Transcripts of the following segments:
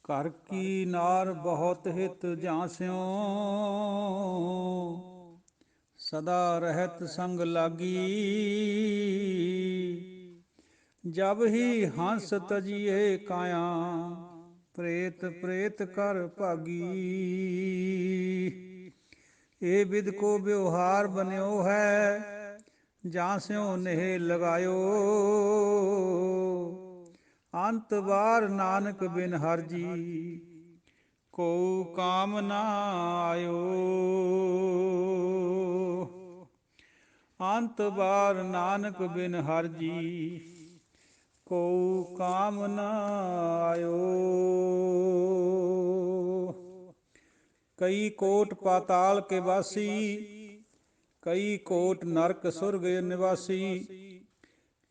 ਘਰ ਕੀ ਨਾਰ ਬਹੁਤ ਹਿਤ ਜਾਂਸਿਓ, ਸਦਾ ਰਹਿਤ ਸੰਗ ਲਾਗੀ। ਜਬ ਹੀ ਹੰਸ ਤਜੀਏ ਕਾਇਆ, ਪ੍ਰੇਤ ਪ੍ਰੇਤ ਕਰ ਭਾਗੀ। ਇਹ ਬਿਦ ਕੋ ਵਿਵਹਾਰ ਬਨਿਓ ਹੈ, ਜਾਂ ਸਿਓ ਨੇਹ ਲਗਾਇਓ। ਅੰਤ ਬਾਰ ਨਾਨਕ ਬਿਨ ਹਰ ਜੀ, ਕੋ ਕਾਮ ਨਾ ਆਇਓ। ਅੰਤ ਬਾਰ ਨਾਨਕ ਬਿਨ ਹਰ ਜੀ, ਕੋ ਕਾਮ ਨਾ ਆਇਓ। ਕਈ ਕੋਟ ਪਾਤਾਲ ਕੇ ਵਾਸੀ, ਕਈ ਕੋਟ ਨਰਕ ਸੁਰਗ ਨਿਵਾਸੀ।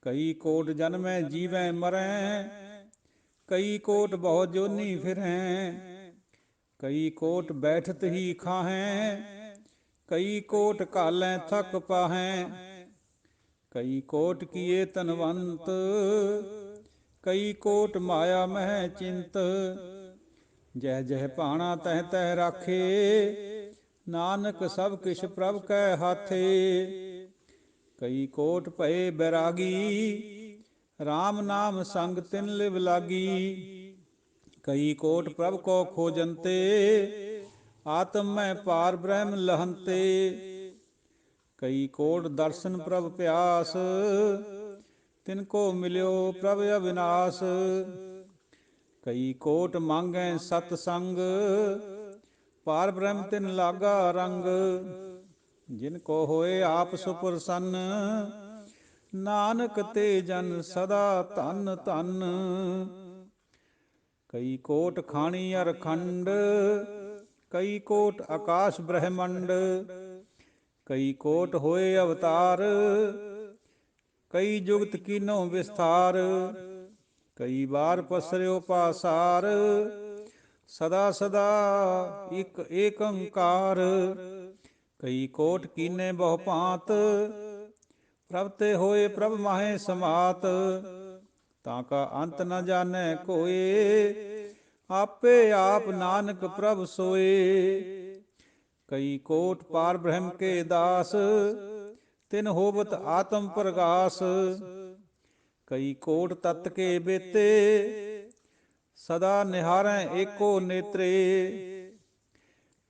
ਕਈ ਕੋਟ ਜਨਮੈ ਜੀਵੈ ਮਰੈ, ਕਈ ਕੋਟ ਬਹੁ ਜੋਨੀ ਫਿਰੈ। ਕਈ ਕੋਟ ਬੈਠਤ ਹੀ ਖਾਹੈ, ਕਈ ਕੋਟ ਘਾਲੈ ਥਕ ਪਾਹੈ। ਕਈ ਕੋਟ ਕੀਏ ਧਨਵੰਤ, ਕਈ ਕੋਟ ਮਾਇਆ ਮਹਿ ਚਿੰਤ। ਜਹ ਜਹ ਭਾਣਾ ਤਹ ਤਹ ਰਾਖੇ, ਨਾਨਕ ਸਭ ਕਿਛ ਪ੍ਰਭ ਕੈ ਹਾਥੇ। ਕਈ ਕੋਟ ਭਏ ਬੈਰਾਗੀ, RAM ਨਾਮ ਸੰਗ ਤਿਨ ਲਿਵ ਲਾਗੀ। ਕਈ ਕੋਟ ਪ੍ਰਭ ਕੋ ਖੋਜੰਤੇ, ਆਤਮ ਮੈਂ ਪਾਰ ਬ੍ਰਹਮ ਲਹੰਤੇ। ਕਈ ਕੋਟ ਦਰਸ਼ਨ ਪ੍ਰਭ ਪਿਆਸ, ਤਿਨ ਕੋ ਮਿਲਿਓ ਪ੍ਰਭ ਅਵਿਨਾਸ਼। ਕਈ ਕੋਟ ਮੰਗੈ ਸਤ ਸੰਗ, ਪਾਰ ਬ੍ਰਹਮ ਤਿਨ ਲਾਗਾ ਰੰਗ। ਜਿਨ ਕੋ ਹੋਏ ਆਪ ਸੁਪਰਸੰਨ, ਨਾਨਕ ਤੇ ਜਨ ਸਦਾ ਧਨ ਧਨ। ਕਈ ਕੋਟ ਖਾਣੀ ਅਰ ਖੰਡ, ਕਈ ਕੋਟ ਆਕਾਸ਼ ਬ੍ਰਹਮੰਡ। ਕਈ ਕੋਟ ਹੋਏ ਅਵਤਾਰ, ਕਈ ਜੁਗਤ ਕੀਨੋ ਵਿਸਥਾਰ। ਕਈ ਬਾਰ ਪਸਰਿਓ ਪਾਸਾਰ, ਸਦਾ ਸਦਾ ਇਕ ਏਕੰਕਾਰ। ਕਈ ਕੋਟ ਕੀਨੇ ਬਹੁ ਭਾਂਤ, ਪ੍ਰਭ ਤੇ ਹੋਏ ਪ੍ਰਭ ਮਾਹੇ ਸਮਾਤ। ਤਾਂ ਕਾ ਅੰਤ ਨ ਜਾਣੈ ਕੋਇ, ਆਪੇ ਆਪ ਨਾਨਕ ਪ੍ਰਭ ਸੋਏ। ਕਈ ਕੋਟ ਪਾਰ ਬ੍ਰਹਮ ਕੇ ਦਾਸ, ਤਿਨ ਹੋਵਤ ਆਤਮ ਪ੍ਰਗਾਸ। ਕਈ ਕੋਟ ਤਤ ਕੇ ਬੇਤੇ, ਸਦਾ ਨਿਹਾਰੈ ਏਕੋ ਨੇਤਰੇ।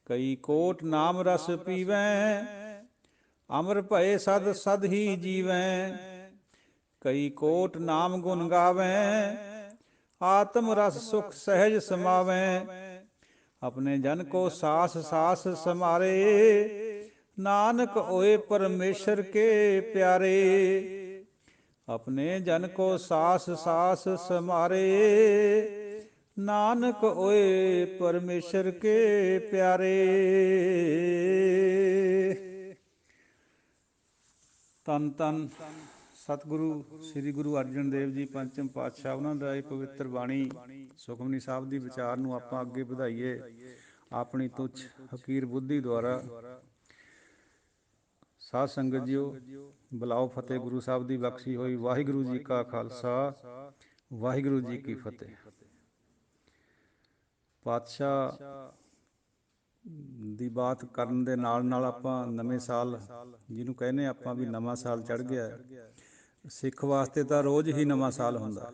ਕਈ ਕੋਟ ਨਾਮ ਰਸ ਪੀਵੈ, ਅਮਰ ਭਏ ਸਦ ਸਦ ਹੀ ਜੀਵੈ। ਕਈ ਕੋਟ ਨਾਮ ਗੁਣ ਗਾਵੈ, ਆਤਮ ਰਸ ਸੁਖ ਸਹਿਜ ਸਮਾਵੈ। ਆਪਣੇ ਜਨ ਕੋ ਸਾਸ ਸਾਸ ਸਮਾਰੇ, ਨਾਨਕ ਹੋਏ ਪਰਮੇਸ਼ਰ ਕੇ ਪਿਆਰੇ। ਆਪਣੇ ਜਨ ਕੋ ਸਾਸ ਸਾਸ ਸਮਾਰੇ, ਨਾਨਕ ਹੋਏ ਪਰਮੇਸ਼ਰ ਕੇ ਪਿਆਰੇ। ਧੰਨ ਧੰਨ ਸਤਿਗੁਰੂ ਸ੍ਰੀ ਗੁਰੂ ਅਰਜਨ ਦੇਵ ਜੀ ਪੰਚਮ ਪਾਤਸ਼ਾਹ, ਉਹਨਾਂ ਦਾ ਇਹ ਪਵਿੱਤਰ ਬਾਣੀ ਸੁਖਮਨੀ ਸਾਹਿਬ ਦੀ ਵਿਚਾਰ ਨੂੰ ਆਪਾਂ ਅੱਗੇ ਵਧਾਈਏ ਆਪਣੀ ਤੁੱਛ ਹਕੀਰ ਬੁੱਧੀ ਦੁਆਰਾ। ਸਾਧ ਸੰਗਤ ਜੀਓ, ਬੁਲਾਓ ਫਤਿਹ ਗੁਰੂ ਸਾਹਿਬ ਦੀ ਬਖਸ਼ੀ ਹੋਈ। ਵਾਹਿਗੁਰੂ ਜੀ ਕਾ ਖਾਲਸਾ, ਵਾਹਿਗੁਰੂ ਜੀ ਕੀ ਫਤਿਹ। ਪਾਤਸ਼ਾਹ ਦੀ ਬਾਤ ਕਰਨ ਦੇ ਨਾਲ ਨਾਲ ਆਪਾਂ ਨਵੇਂ ਸਾਲ ਜਿਹਨੂੰ ਕਹਿੰਦੇ ਆਪਾਂ ਵੀ ਨਵਾਂ ਸਾਲ ਚੜ੍ਹ ਗਿਆ। ਸਿੱਖ ਵਾਸਤੇ ਤਾਂ ਰੋਜ਼ ਹੀ ਨਵਾਂ ਸਾਲ ਹੁੰਦਾ।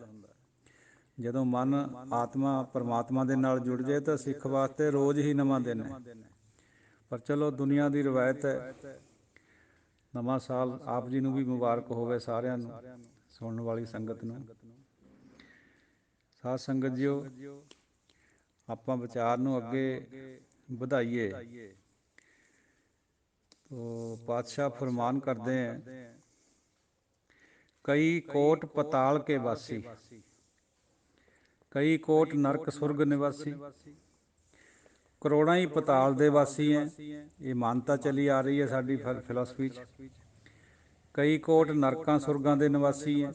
ਜਦੋਂ ਮਨ ਆਤਮਾ ਪਰਮਾਤਮਾ ਦੇ ਨਾਲ ਜੁੜ ਜਾਏ ਤਾਂ ਸਿੱਖ ਵਾਸਤੇ ਰੋਜ਼ ਹੀ ਨਵਾਂ ਦਿਨ ਹੈ। ਪਰ ਚਲੋ ਦੁਨੀਆ ਦੀ ਰਵਾਇਤ ਹੈ। ਨਵਾਂ ਸਾਲ ਆਪ ਜੀ ਨੂੰ ਵੀ ਮੁਬਾਰਕ ਹੋਵੇ, ਸਾਰਿਆਂ ਨੂੰ, ਸੁਣਨ ਵਾਲੀ ਸੰਗਤ ਨੂੰ। ਸਾਧ ਸੰਗਤ ਜੀਓ, ਆਪਾਂ ਵਿਚਾਰ ਨੂੰ ਅੱਗੇ ਵਧਾਈਏ। ਤੋ ਪਾਤਸ਼ਾਹ ਫਰਮਾਨ ਕਰਦੇ ਹੈ, ਕਈ ਕੋਟ ਪਤਾਲ ਕੇ ਵਾਸੀ, ਕਈ ਕੋਟ ਨਰਕ ਸੁਰਗ ਨਿਵਾਸੀ। ਕਰੋੜਾਂ ਹੀ ਪਤਾਲ ਦੇ ਵਾਸੀ ਹੈ, ਇਹ ਮਾਨਤਾ ਚਲੀ ਆ ਰਹੀ ਹੈ ਸਾਡੀ ਫਿਲਾਸਫੀ 'ਚ। ਕਈ ਕੋਟ ਨਰਕਾਂ ਸੁਰਗਾਂ ਦੇ ਨਿਵਾਸੀ ਹੈ,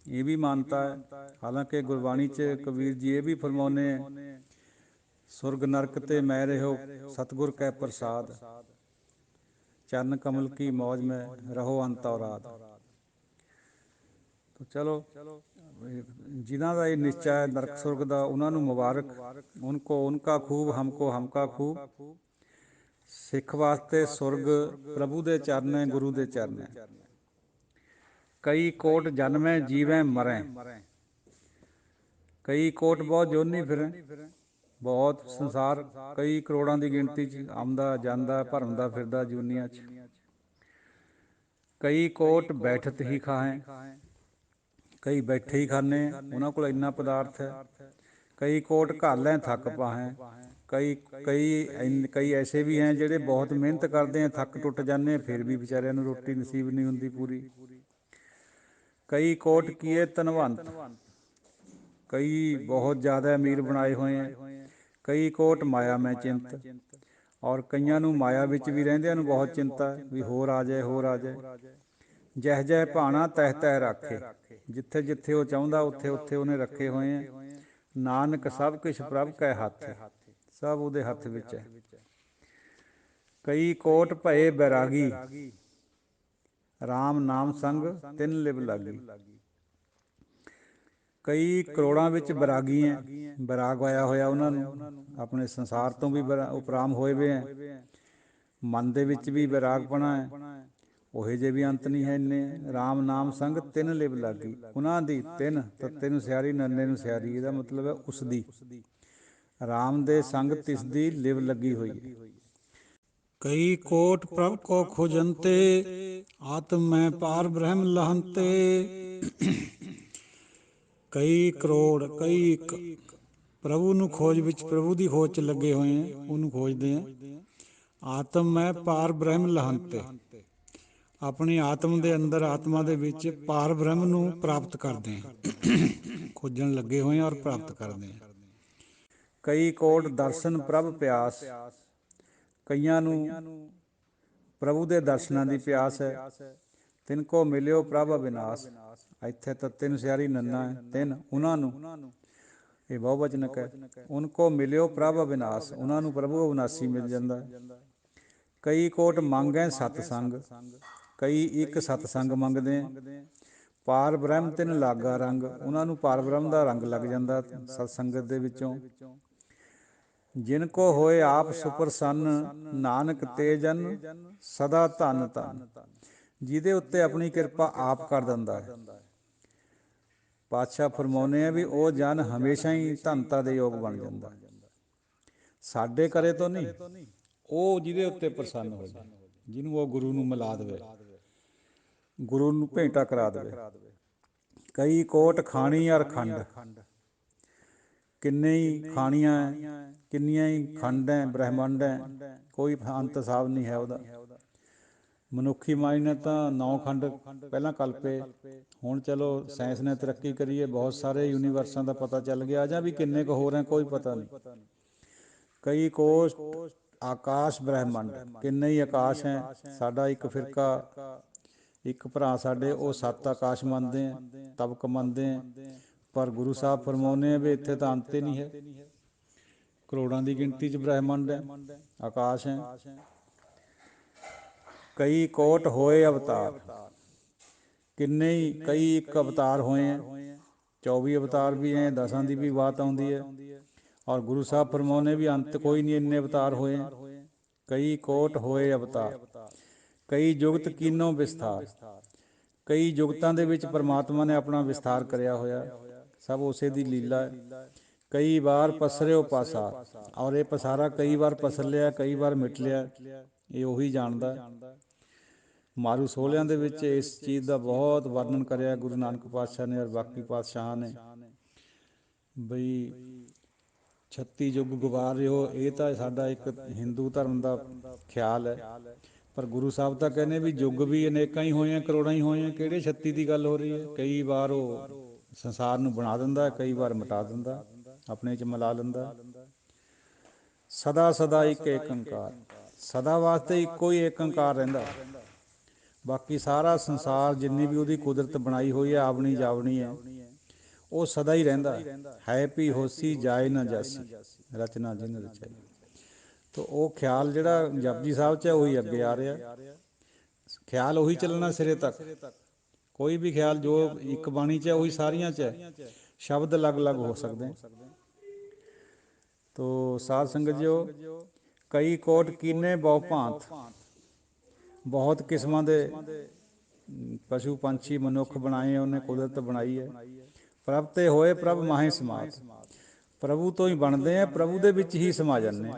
ਇਹ ਵੀ ਮਾਨਤਾ ਹੈ। ਹਾਲਾਂਕਿ ਗੁਰਬਾਣੀ 'ਚ ਕਬੀਰ ਜੀ ਇਹ ਵੀ ਫਰਮਾਉਂਦੇ ਹੈ, ਸੁਰਗ ਨਰਕ ਤੇ ਮੈਂ ਰਹਿਓ ਸਤਿਗੁਰ ਕੈ ਪ੍ਰਸਾਦ, ਚਰਨ ਕਮਲ ਕੀ ਮੌਜ ਮੈਂ ਰਹੋ ਅੰਤ ਔਰਾਦ। ਤੋ ਚਲੋ, ਜਿਨ੍ਹਾਂ ਦਾ ਇਹ ਨਿਸ਼ਚਾ ਹੈ ਨਰਕ ਸੁਰਗ ਦਾ, ਉਹਨਾਂ ਨੂੰ ਮੁਬਾਰਕ। ਉਨਕੋ ਉਨਕਾ ਖੂਬ, ਹਮਕੋ ਹਮਕਾ ਖੂਬ। ਸਿੱਖ ਵਾਸਤੇ ਸੁਰਗ ਪ੍ਰਭੂ ਦੇ ਚਰਨ ਹੈ, ਗੁਰੂ ਦੇ ਚਰਨ ਹੈ। ਕਈ ਕੋਟ ਜਨਮੈ ਜੀਵੈ ਮਰੈ, ਕਈ ਕੋਟ ਬਹੁਤ ਜੋਨੀ ਫਿਰੈ। ਬਹੁਤ ਸੰਸਾਰ ਕਈ ਕਰੋੜਾਂ ਦੀ ਗਿਣਤੀ 'ਚ ਆਉਂਦਾ ਜਾਂਦਾ, ਭਰਮਦਾ ਫਿਰਦਾ ਜੂਨੀਆਂ 'ਚ। ਕਈ ਕੋਟ ਬੈਠਤ ਹੀ ਖਾਹੈ, ਕਈ ਬੈਠੇ ਹੀ ਖਾਂਦੇ, ਉਹਨਾਂ ਕੋਲ ਇੰਨਾ ਪਦਾਰਥ ਹੈ। ਕਈ ਕੋਟ ਘਾਲੈ ਥੱਕ ਪਾਹੈ, ਕਈ ਕਈ ਕਈ ਐਸੇ ਵੀ ਹੈ ਜਿਹੜੇ ਬਹੁਤ ਮਿਹਨਤ ਕਰਦੇ ਆ, ਥੱਕ ਟੁੱਟ ਜਾਂਦੇ, ਫਿਰ ਵੀ ਵਿਚਾਰਿਆਂ ਨੂੰ ਰੋਟੀ ਨਸੀਬ ਨਹੀਂ ਹੁੰਦੀ ਪੂਰੀ। ਕਈ ਕੋਟ ਕੀਏ ਧਨਵੰਤ, ਕਈ ਬਹੁਤ ਜ਼ਿਆਦਾ ਅਮੀਰ ਬਣਾਏ ਹੋਏ ਹੈ। ਕਈ ਕੋਟ ਮਾਇਆ ਮੈਂ ਚਿੰਤ, ਔਰ ਕਈਆਂ ਨੂੰ ਮਾਇਆ ਵਿੱਚ ਵੀ ਰਹਿੰਦਿਆਂ ਨੂੰ ਬਹੁਤ ਚਿੰਤਾ ਹੈ ਵੀ ਹੋਰ ਆ ਜਾਏ, ਹੋਰ ਆ ਜਾਏ। ਜਹ ਜਹ ਭਾਣਾ ਤਹਿ ਤਹਿ ਰਾਖੇ, ਜਿੱਥੇ ਜਿੱਥੇ ਉਹ ਚਾਹੁੰਦਾ ਉੱਥੇ ਉੱਥੇ ਉਹਨੇ ਰੱਖੇ ਹੋਏ ਹੈ। ਨਾਨਕ ਸਭ ਕੁਛ ਪ੍ਰਭ ਕੈ ਹੱਥ, ਸਭ ਉਹਦੇ ਹੱਥ ਵਿੱਚ ਹੈ। ਕਈ ਕੋਟ ਭਏ ਬੈਰਾਗੀ, ਰਾਮ ਨਾਮ ਸੰਗ ਤਿਨ ਲਿਵ ਲਾਗੀ। ਕਈ ਕਰੋੜਾਂ ਵਿੱਚ ਬੈਰਾਗੀ ਹੈ, ਬੈਰਾਗ ਆਇਆ ਹੋਇਆ ਉਹਨਾਂ ਨੂੰ, ਆਪਣੇ ਸੰਸਾਰ ਤੋਂ ਵੀ ਉਪਰਾਮ ਹੋਏ ਵੇ ਹੈ। ਮਨ ਦੇ ਵਿੱਚ ਵੀ ਬੈਰਾਗਪਣਾ ਹੈ, ਉਹੇ ਜਿਹੇ ਵੀ ਅੰਤ ਨਹੀਂ ਹੈ ਇੰਨੇ। ਰਾਮ ਨਾਮ ਸੰਗ ਤਿੰਨ ਲਿਵ ਲਾਗੀ, ਉਹਨਾਂ ਦੀ ਤਿੰਨ, ਤੱਤੇ ਨੂੰ ਸਿਆਰੀ ਨੰਨੇ ਨੂੰ ਸਿਆਰੀ, ਇਹਦਾ ਮਤਲਬ ਹੈ ਉਸਦੀ, ਰਾਮ ਦੇ ਸੰਗ ਤਿਸ ਦੀ ਲਿਵ ਲੱਗੀ ਹੋਈ ਹੈ। ਕਈ ਕੋਟ ਪ੍ਰਭ ਕੋ ਖੋਜੰਤੇ, ਆਤਮ ਮੈਂ ਪਾਰ ਬ੍ਰਹਮ ਲਹੰਤੇ। ਕਈ ਕਰੋੜ, ਕਈ ਪ੍ਰਭੂ ਨੂੰ ਖੋਜ ਵਿੱਚ, ਪ੍ਰਭੂ ਦੀ ਖੋਜ 'ਚ ਲੱਗੇ ਹੋਏ ਹੈ, ਉਹਨੂੰ ਖੋਜਦੇ ਹੈ। ਆਤਮ ਮੈਂ ਪਾਰ ਬ੍ਰਹਮ ਲਹੰਤੇ, ਆਪਣੀ ਆਤਮ ਦੇ ਅੰਦਰ, ਆਤਮਾ ਦੇ ਵਿੱਚ ਪਾਰ ਬ੍ਰਹਮ ਨੂੰ ਪ੍ਰਾਪਤ ਕਰਦੇ ਹਾਂ, ਖੋਜਣ ਲੱਗੇ ਹੋਏ ਔਰ ਪ੍ਰਾਪਤ ਕਰਦੇ ਹਾਂ। ਕਈ ਕੋਟ ਦਰਸ਼ਨ ਪ੍ਰਭ ਪਿਆਸ, ਕਈਆਂ ਨੂੰ ਪ੍ਰਭੂ ਦੇ ਦਰਸ਼ਨਾਂ ਦੀ ਪਿਆਸ ਹੈ। ਤਿਨਕੋ ਮਿਲਿਓ ਪ੍ਰਭ ਅਵਿਨਾਸ਼, ਇੱਥੇ ਤੱਤੇ ਨੂੰ ਸਿਆਰੀ ਨੰਨਾ ਹੈ, ਤਿੰਨ ਉਹਨਾਂ ਨੂੰ, ਇਹ ਬਹੁਵਚਨਕ ਹੈ। ਉਨਕੋ ਮਿਲਿਓ ਪ੍ਰਭ ਅਵਿਨਾਸ਼, ਉਹਨਾਂ ਨੂੰ ਪ੍ਰਭੂ ਅਵਿਨਾਸ਼ੀ ਮਿਲ ਜਾਂਦਾ ਹੈ। ਕਈ ਕੋਟ ਮੰਗੈ ਸਤਸੰਗ, ਕਈ ਇੱਕ ਸਤਸੰਗ ਮੰਗਦੇ ਹੈ। ਪਾਰ ਬ੍ਰਹਮ ਤਿਨ ਲਾਗਾ ਰੰਗ, ਉਹਨਾਂ ਨੂੰ ਪਾਰ ਬ੍ਰਹਮ ਦਾ ਰੰਗ ਲੱਗ ਜਾਂਦਾ ਸਤਸੰਗਤ ਦੇ ਵਿੱਚੋਂ। ਜਿਨ ਕੋ ਹੋਏ ਆਪ ਸੁਪਰਸੰਨ, ਨਾਨਕ ਤੇ ਜਨ ਸਦਾ ਧੰਨ ਧੰਨ, ਜਿਹਦੇ ਉੱਤੇ ਆਪਣੀ ਕਿਰਪਾ ਆਪ ਕਰ ਦਿੰਦਾ ਹੈ। ਪਾਤਸ਼ਾਹ ਫਰਮਾਉਂਦੇ ਆ ਵੀ ਉਹ ਜਨ ਹਮੇਸ਼ਾ ਹੀ ਧੰਨਤਾ ਦੇ ਯੋਗ ਬਣ ਜਾਂਦਾ। ਸਾਡੇ ਕਰੇ ਤੋਂ ਨਹੀਂ, ਉਹ ਜਿਹਦੇ ਉੱਤੇ ਪ੍ਰਸੰਨ ਹੋ ਜਾਏ, ਜਿਹਨੂੰ ਉਹ ਗੁਰੂ ਨੂੰ ਮਿਲਾ ਦੇਵੇ, ਗੁਰੂ ਨੂੰ ਭੇਂਟਾ ਕਰਾ ਦੇਵੇ। ਕਈ ਕੋਟ ਖਾਣੀ ਔਰ ਖੰਡ, ਕਿੰਨੇ ਹੀ ਖਾਣੀਆਂ ਹੈ, ਕਿੰਨੀਆਂ ਹੀ ਖੰਡ ਹੈ, ਬ੍ਰਹਿਮੰਡ ਹੈ, ਕੋਈ ਅੰਤ ਹਿਸਾਬ ਨਹੀਂ ਹੈ ਉਹਦਾ। ਮਨੁੱਖੀ ਮਾਈ ਨੇ ਤਾਂ 9 ਖੰਡ ਪਹਿਲਾਂ ਕਲਪੇ, ਹੁਣ ਚਲੋ ਸਾਇੰਸ ਨੇ ਤਰੱਕੀ ਕਰੀ ਹੈ, ਬਹੁਤ ਸਾਰੇ ਯੂਨੀਵਰਸਾਂ ਦਾ ਪਤਾ ਚੱਲ ਗਿਆ, ਜਾਂ ਵੀ ਕਿੰਨੇ ਕੁ ਹੋਰ ਹੈ ਕੋਈ ਪਤਾ ਨਹੀਂ। ਕਈ ਕੋਸ਼ ਆਕਾਸ਼ ਬ੍ਰਹਿਮੰਡ, ਕਿੰਨੇ ਹੀ ਆਕਾਸ਼ ਹੈ। ਸਾਡਾ ਇੱਕ ਫਿਰਕਾ, ਇੱਕ ਭਰਾ ਸਾਡੇ, ਉਹ 7 ਆਕਾਸ਼ ਮੰਨਦੇ ਹੈ, ਤਬਕ ਮੰਨਦੇ ਹੈ, ਪਰ ਗੁਰੂ ਸਾਹਿਬ ਫਰਮਾਉਂਦੇ ਆ ਵੀ ਇੱਥੇ ਤਾਂ ਅੰਤ ਹੀ ਨਹੀਂ ਹੈ। ਕਰੋੜਾਂ ਦੀ ਗਿਣਤੀ 'ਚ ਬ੍ਰਹਿਮੰਡ ਹੈ, ਆਕਾਸ਼ ਹੈ। ਕਈ ਕੋਟ ਹੋਏ ਅਵਤਾਰ, ਕਿੰਨੇ ਹੀ, ਕਈ ਇੱਕ ਅਵਤਾਰ ਹੋਏ ਹੈ, 24 ਅਵਤਾਰ ਵੀ ਹੈ, 10 ਦੀ ਵੀ ਬਾਤ ਆਉਂਦੀ ਹੈ। ਔਰ ਗੁਰੂ ਸਾਹਿਬ ਫਰਮਾਉਂਦੇ ਵੀ ਅੰਤ ਕੋਈ ਨਹੀਂ, ਇੰਨੇ ਅਵਤਾਰ ਹੋਏ। ਕਈ ਕੋਟ ਹੋਏ ਅਵਤਾਰ, ਕਈ ਜੁਗਤ ਕੀਨੋ ਵਿਸਥਾਰ, ਕਈ ਜੁਗਤਾਂ ਦੇ ਵਿੱਚ ਪਰਮਾਤਮਾ ਨੇ ਆਪਣਾ ਵਿਸਥਾਰ ਕਰਿਆ ਹੋਇਆ, ਸਭ ਉਸੇ ਦੀ ਲੀਲਾ ਹੈ। ਕਈ ਵਾਰ ਪਸਰਿਓ ਪਾਸਾਰ, ਔਰ ਇਹ ਪਸਾਰਾ ਕਈ ਵਾਰ ਪਸਰ ਲਿਆ, ਕਈ ਵਾਰ ਮਿਟ ਲਿਆ, ਇਹ ਉਹੀ ਜਾਣਦਾ। ਮਾਰੂ ਸੋਹਲਿਆਂ ਦੇ ਵਿੱਚ ਇਸ ਚੀਜ਼ ਦਾ ਬਹੁਤ ਵਰਣਨ ਕਰਿਆ ਗੁਰੂ ਨਾਨਕ ਪਾਤਸ਼ਾਹ ਨੇ ਔਰ ਬਾਕੀ ਪਾਤਸ਼ਾਹਾਂ ਨੇ, ਬਈ 36 ਯੁੱਗ ਗਵਾਰਿਓ, ਇਹ ਤਾਂ ਸਾਡਾ ਇੱਕ ਹਿੰਦੂ ਧਰਮ ਦਾ ਖਿਆਲ ਹੈ। ਪਰ ਗੁਰੂ ਸਾਹਿਬ ਤਾਂ ਕਹਿੰਦੇ ਵੀ ਯੁੱਗ ਵੀ ਅਨੇਕਾਂ ਹੀ ਹੋਏ ਆ, ਕਰੋੜਾਂ ਹੀ ਹੋਏ ਆ, ਕਿਹੜੇ 36 ਦੀ ਗੱਲ ਹੋ ਰਹੀ ਹੈ। ਕਈ ਵਾਰ ਉਹ ਸੰਸਾਰ ਨੂੰ ਬਣਾ ਦਿੰਦਾ, ਕਈ ਵਾਰ ਮਿਟਾ ਦਿੰਦਾ, ਆਪਣੇ 'ਚ ਮਿਲਾ ਲੈਂਦਾ। ਸਦਾ ਸਦਾ ਇੱਕ ਏਕ ਓਂਕਾਰ, ਸਦਾ ਵਾਸਤੇ ਇੱਕੋ ਹੀ ਏਕ ਓਂਕਾਰ ਰਹਿੰਦਾ। ਬਾਕੀ ਸਾਰਾ ਸੰਸਾਰ ਜਿੰਨੀ ਵੀ ਉਹਦੀ ਕੁਦਰਤ ਬਣਾਈ ਹੋਈ ਹੈ, ਆਵਣੀ ਜਾਵਣੀ ਹੈ, ਉਹ ਸਦਾ ਹੀ ਰਹਿੰਦਾ ਹੈ। ਭੀ ਹੋਸੀ ਜਾਏ ਨਾ ਜਾਸੀ, ਰਚਨਾ ਜਿਨ ਰਚਾਈ। ਤਾਂ ਉਹ ਖਿਆਲ ਜਿਹੜਾ ਜਪਜੀ ਸਾਹਿਬ 'ਚ ਹੈ, ਉਹੀ ਅੱਗੇ ਆ ਰਿਹਾ। ਖਿਆਲ ਉਹੀ ਚੱਲਣਾ ਸਿਰੇ ਤੱਕ, ਕੋਈ ਵੀ ਖਿਆਲ ਜੋ ਇੱਕ ਬਾਣੀ 'ਚ ਹੈ ਉਹੀ ਸਾਰੀਆਂ 'ਚ ਹੈ, ਸ਼ਬਦ ਅਲੱਗ ਅਲੱਗ ਹੋ ਸਕਦੇ। ਤੋ ਸਾਧ ਸੰਗਤ ਜੀਓ, ਕਈ ਕੋਟ ਕੀਨੇ ਬਹੁ ਭਾਂਤ, ਬਹੁਤ ਕਿਸਮਾਂ ਦੇ ਪਸ਼ੂ ਪੰਛੀ ਮਨੁੱਖ ਬਣਾਏ ਉਹਨੇ, ਕੁਦਰਤ ਬਣਾਈ ਹੈ। ਪ੍ਰਭ ਤੇ ਹੋਏ ਪ੍ਰਭ ਮਾਹੇ ਸਮਾਤ, ਪ੍ਰਭੂ ਤੋਂ ਹੀ ਬਣਦੇ ਆ, ਪ੍ਰਭੂ ਦੇ ਵਿੱਚ ਹੀ ਸਮਾ ਜਾਂਦੇ।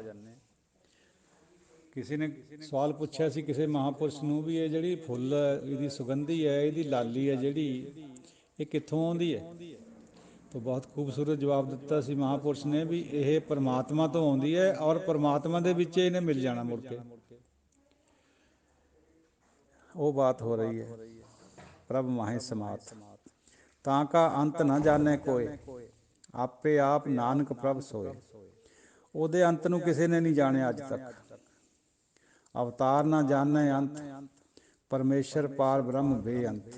ਕਿਸੇ ਨੇ ਸਵਾਲ ਪੁੱਛਿਆ ਸੀ ਕਿਸੇ ਮਹਾਂਪੁਰਸ਼ ਨੂੰ ਵੀ ਇਹ ਜਿਹੜੀ ਫੁੱਲ ਇਹਦੀ ਸੁਗੰਧੀ ਹੈ, ਇਹਦੀ ਲਾਲੀ ਹੈ ਜਿਹੜੀ, ਇਹ ਕਿੱਥੋਂ ਆਉਂਦੀ ਹੈ? ਤਾਂ ਬਹੁਤ ਖੂਬਸੂਰਤ ਜਵਾਬ ਦਿੱਤਾ ਸੀ ਮਹਾਂਪੁਰਸ਼ ਨੇ ਵੀ ਇਹ ਪਰਮਾਤਮਾ ਤੋਂ ਆਉਂਦੀ ਹੈ, ਔਰ ਪਰਮਾਤਮਾ ਦੇ ਵਿੱਚ ਇਹਨੇ ਮਿਲ ਜਾਣਾ ਮੁੜ ਕੇ। ਉਹ ਬਾਤ ਹੋ ਰਹੀ ਹੈ। ਪ੍ਰਭ ਮਾਹੇ ਸਮਾਤ, ਤਾਂ ਕਾ ਅੰਤ ਨਾ ਜਾਣੇ ਕੋਏ, ਆਪੇ ਆਪ ਨਾਨਕ ਪ੍ਰਭ ਸੋਏ। ਉਹਦੇ ਅੰਤ ਨੂੰ ਕਿਸੇ ਨੇ ਨਹੀਂ ਜਾਣਿਆ ਅੱਜ ਤੱਕ। ਅਵਤਾਰ ਨਾ ਜਾਣੇ ਅੰਤ, ਪਰਮੇਸ਼ਰ ਪਾਰ ਬ੍ਰਹਮ ਬੇਅੰਤ,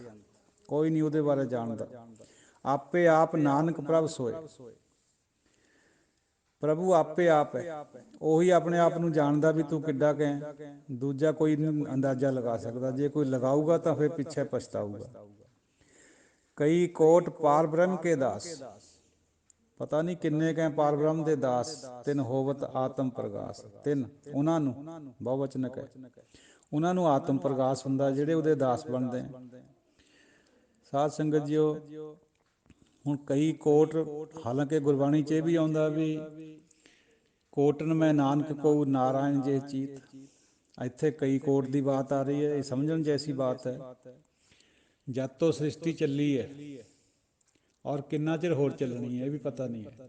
ਕੋਈ ਨਹੀਂ ਉਹਦੇ ਬਾਰੇ ਜਾਣਦਾ। ਆਪੇ ਆਪ ਨਾਨਕ ਪ੍ਰਭ ਸੋਏ, ਪ੍ਰਭੂ ਆਪੇ ਆਪ ਹੈ, ਉਹੀ ਆਪਣੇ ਆਪ ਨੂੰ ਜਾਣਦਾ ਵੀ ਤੂੰ ਕਿੱਡਾ ਕੁ ਹੈ। ਦੂਜਾ ਕੋਈ ਨਹੀਂ ਅੰਦਾਜ਼ਾ ਲਗਾ ਸਕਦਾ, ਜੇ ਕੋਈ ਲਗਾਊਗਾ ਤਾਂ ਫਿਰ ਪਿੱਛੇ ਪਛਤਾਊਗਾ। ਕਈ ਕੋਟ ਪਾਰ ਬ੍ਰਹਮ ਕੇ ਦਾਸ, ਪਤਾ ਨਹੀਂ ਕਿੰਨੇ ਕੁ ਪਾਰ ਬ੍ਰਹਮ ਦੇ ਦਾਸ। ਤਿੰਨ ਹੋਵਤ ਆਤਮ ਪ੍ਰਗਾਸ, ਤਿੰਨ ਉਹਨਾਂ ਨੂੰ ਬਹੁਵਚਨਕ ਹੈ, ਉਹਨਾਂ ਨੂੰ ਆਤਮ ਪ੍ਰਗਾਸ ਹੁੰਦਾ ਜਿਹੜੇ ਉਹਦੇ ਦਾਸ ਬਣਦੇ। ਸਾਧ ਸੰਗਤ ਜੀਓ, ਹੁਣ ਕਈ ਕੋਟ, ਹਾਲਾਂਕਿ ਗੁਰਬਾਣੀ 'ਚ ਇਹ ਵੀ ਆਉਂਦਾ ਵੀ ਕੋਟਨ ਮੈਂ ਨਾਨਕ ਕਉ ਨਾਰਾਇਣ ਜੇ ਚੀਤ। ਇੱਥੇ ਕਈ ਕੋਟ ਦੀ ਬਾਤ ਆ ਰਹੀ ਹੈ, ਇਹ ਸਮਝਣ ਜੈਸੀ ਬਾਤ ਹੈ। ਜਦ ਤੋਂ ਸ੍ਰਿਸ਼ਟੀ ਚੱਲੀ ਹੈ, ਔਰ ਕਿੰਨਾ ਚਿਰ ਹੋਰ ਚੱਲਣੀ ਹੈ ਇਹ ਵੀ ਪਤਾ ਨਹੀਂ ਹੈ।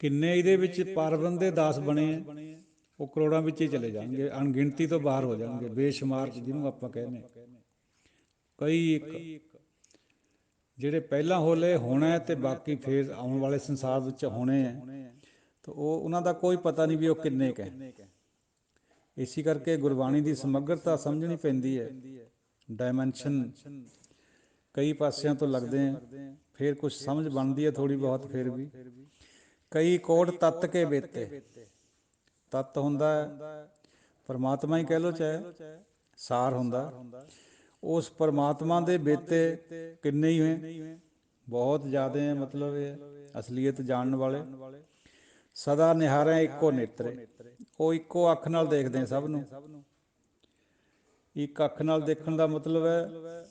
ਕਿੰਨੇ ਇਹਦੇ ਵਿੱਚ ਪਾਰਬ੍ਰਹਮ ਦੇ ਦਾਸ ਬਣੇ ਹੈ, ਉਹ ਕਰੋੜਾਂ ਵਿੱਚ ਹੀ ਚਲੇ ਜਾਣਗੇ, ਅਣਗਿਣਤੀ ਤੋਂ ਬਾਹਰ ਹੋ ਜਾਣਗੇ, ਬੇਸ਼ੁਮਾਰ ਜਿਹਨੂੰ ਆਪਾਂ ਕਹਿੰਦੇ। ਕਈ ਇੱਕ ਜਿਹੜੇ ਪਹਿਲਾਂ ਹੋਲੇ ਹੋਣਾ ਹੈ, ਅਤੇ ਬਾਕੀ ਫਿਰ ਆਉਣ ਵਾਲੇ ਸੰਸਾਰ ਵਿੱਚ ਹੋਣੇ ਹੈ, ਤਾਂ ਉਹ ਉਹਨਾਂ ਦਾ ਕੋਈ ਪਤਾ ਨਹੀਂ ਵੀ ਉਹ ਕਿੰਨੇ ਕੁ ਹੈ। ਇਸੇ ਕਰਕੇ ਗੁਰਬਾਣੀ ਦੀ ਸਮੱਗਰਤਾ ਸਮਝਣੀ ਪੈਂਦੀ ਹੈ। ਡਾਇਮੈਂਸ਼ਨ ਕਈ ਪਾਸਿਆਂ ਤੋਂ ਲੱਗਦੇ ਆ, ਫਿਰ ਕੁਛ ਸਮਝ ਬਣਦੀ ਹੈ ਥੋੜ੍ਹੀ ਬਹੁਤ। ਫਿਰ ਵੀ ਕਈ ਕੋਟ ਤੱਤ ਕੇ ਬੇਤੇ, ਤੱਤ ਹੁੰਦਾ ਹੈ ਪਰਮਾਤਮਾ ਹੀ ਕਹਿ ਲਓ, ਚਾਹੇ ਸਾਰ ਹੁੰਦਾ। ਉਸ ਪਰਮਾਤਮਾ ਦੇ ਬੇਤੇ ਕਿੰਨੇ ਹੀ ਹੋਏ, ਬਹੁਤ ਜ਼ਿਆਦਾ ਹੈ। ਮਤਲਬ ਇਹ ਅਸਲੀਅਤ ਜਾਣਨ ਵਾਲੇ ਸਦਾ ਨਿਹਾਰੇ ਇੱਕੋ ਨੇਤਰੇ, ਉਹ ਇੱਕੋ ਅੱਖ ਨਾਲ ਦੇਖਦੇ ਸਭ ਨੂੰ। ਇੱਕ ਅੱਖ ਨਾਲ ਦੇਖਣ ਦਾ ਮਤਲਬ ਹੈ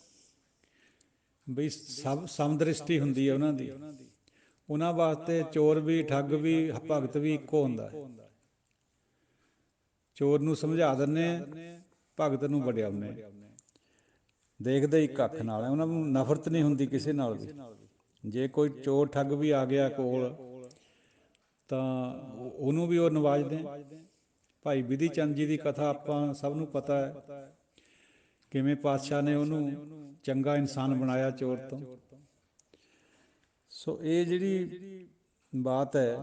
ਬਈ ਸਭ ਸਮਦ੍ਰਿਸ਼ਟੀ ਹੁੰਦੀ ਹੈ ਉਹਨਾਂ ਦੀ। ਉਹਨਾਂ ਵਾਸਤੇ ਚੋਰ ਵੀ, ਠੱਗ ਵੀ, ਭਗਤ ਵੀ ਇੱਕੋ ਹੁੰਦਾ ਹੈ। ਚੋਰ ਨੂੰ ਸਮਝਾ ਦਿੰਦੇ ਆ, ਭਗਤ ਨੂੰ ਵਡਿਆਉਂਦੇ ਆ। ਦੇਖਦੇ ਇੱਕ ਅੱਖ ਨਾਲ ਹੈ, ਉਹਨਾਂ ਨੂੰ ਨਫ਼ਰਤ ਨਹੀਂ ਹੁੰਦੀ ਕਿਸੇ ਨਾਲ ਵੀ। ਜੇ ਕੋਈ ਚੋਰ ਠੱਗ ਵੀ ਆ ਗਿਆ ਕੋਲ ਤਾਂ ਉਹਨੂੰ ਵੀ ਉਹ ਨਵਾਜਦੇ। ਭਾਈ ਬਿਧੀ ਚੰਦ ਜੀ ਦੀ ਕਥਾ ਆਪਾਂ ਸਭ ਨੂੰ ਪਤਾ ਹੈ, ਕਿਵੇਂ ਪਾਤਸ਼ਾਹ ਨੇ ਉਹਨੂੰ ਚੰਗਾ ਇਨਸਾਨ ਬਣਾਇਆ ਚੋਰ ਤੋਂ। ਸੋ ਇਹ ਜਿਹੜੀ ਬਾਤ ਹੈ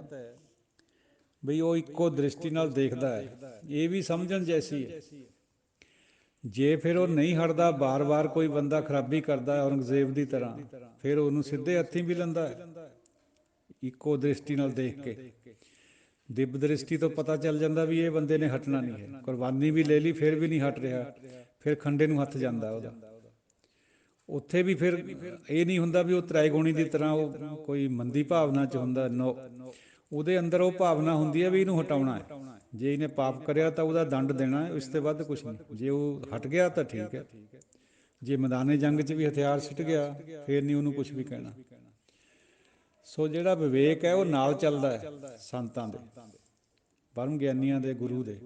ਬਈ ਉਹ ਇੱਕੋ ਦ੍ਰਿਸ਼ਟੀ ਨਾਲ ਦੇਖਦਾ ਹੈ, ਇਹ ਵੀ ਸਮਝਣ ਜੈਸੀ ਹੈ। ਜੇ ਫਿਰ ਉਹ ਨਹੀਂ ਹਟਦਾ, ਬਾਰ ਬਾਰ ਕੋਈ ਬੰਦਾ ਖਰਾਬੀ ਕਰਦਾ ਔਰੰਗਜ਼ੇਬ ਦੀ ਤਰ੍ਹਾਂ, ਫਿਰ ਉਹਨੂੰ ਸਿੱਧੇ ਹੱਥੀਂ ਵੀ ਲੈਂਦਾ ਹੈ ਇੱਕੋ ਦ੍ਰਿਸ਼ਟੀ ਨਾਲ ਦੇਖ ਕੇ। ਦਿਵ ਦ੍ਰਿਸ਼ਟੀ ਤੋਂ ਪਤਾ ਚੱਲ ਜਾਂਦਾ ਵੀ ਇਹ ਬੰਦੇ ਨੇ ਹਟਣਾ ਨਹੀਂ ਹੈ। ਕੁਰਬਾਨੀ ਵੀ ਲੈ ਲਈ ਫਿਰ ਵੀ ਨਹੀਂ ਹਟ ਰਿਹਾ, ਫਿਰ ਖੰਡੇ ਨੂੰ ਹੱਥ ਜਾਂਦਾ ਉਹਦਾ। ਉੱਥੇ ਵੀ ਫਿਰ ਇਹ ਨਹੀਂ ਹੁੰਦਾ ਵੀ ਉਹ ਤ੍ਰੈਗੁਣੀ ਦੀ ਤਰ੍ਹਾਂ ਉਹ ਕੋਈ ਮੰਦੀ ਭਾਵਨਾ 'ਚ ਹੁੰਦਾ। ਨੋ, ਉਹਦੇ ਅੰਦਰ ਉਹ ਭਾਵਨਾ ਹੁੰਦੀ ਹੈ ਵੀ ਇਹਨੂੰ ਹਟਾਉਣਾ ਹੈ। ਜੇ ਇਹਨੇ ਪਾਪ ਕਰਿਆ ਤਾਂ ਉਹਦਾ ਦੰਡ ਦੇਣਾ, ਇਸ ਤੋਂ ਵੱਧ ਕੁਛ ਨਹੀਂ। ਜੇ ਉਹ ਹਟ ਗਿਆ ਤਾਂ ਠੀਕ ਹੈ, ਜੇ ਮੈਦਾਨੇ ਜੰਗ 'ਚ ਵੀ ਹਥਿਆਰ ਸਿੱਟ ਗਿਆ ਫਿਰ ਨਹੀਂ ਉਹਨੂੰ ਕੁਛ ਵੀ ਕਹਿਣਾ। ਸੋ ਜਿਹੜਾ ਵਿਵੇਕ ਹੈ ਉਹ ਨਾਲ ਚੱਲਦਾ ਹੈ ਸੰਤਾਂ ਦੇ, ਬ੍ਰਹਮ ਗਿਆਨੀਆਂ ਦੇ, ਗੁਰੂ ਦੇ।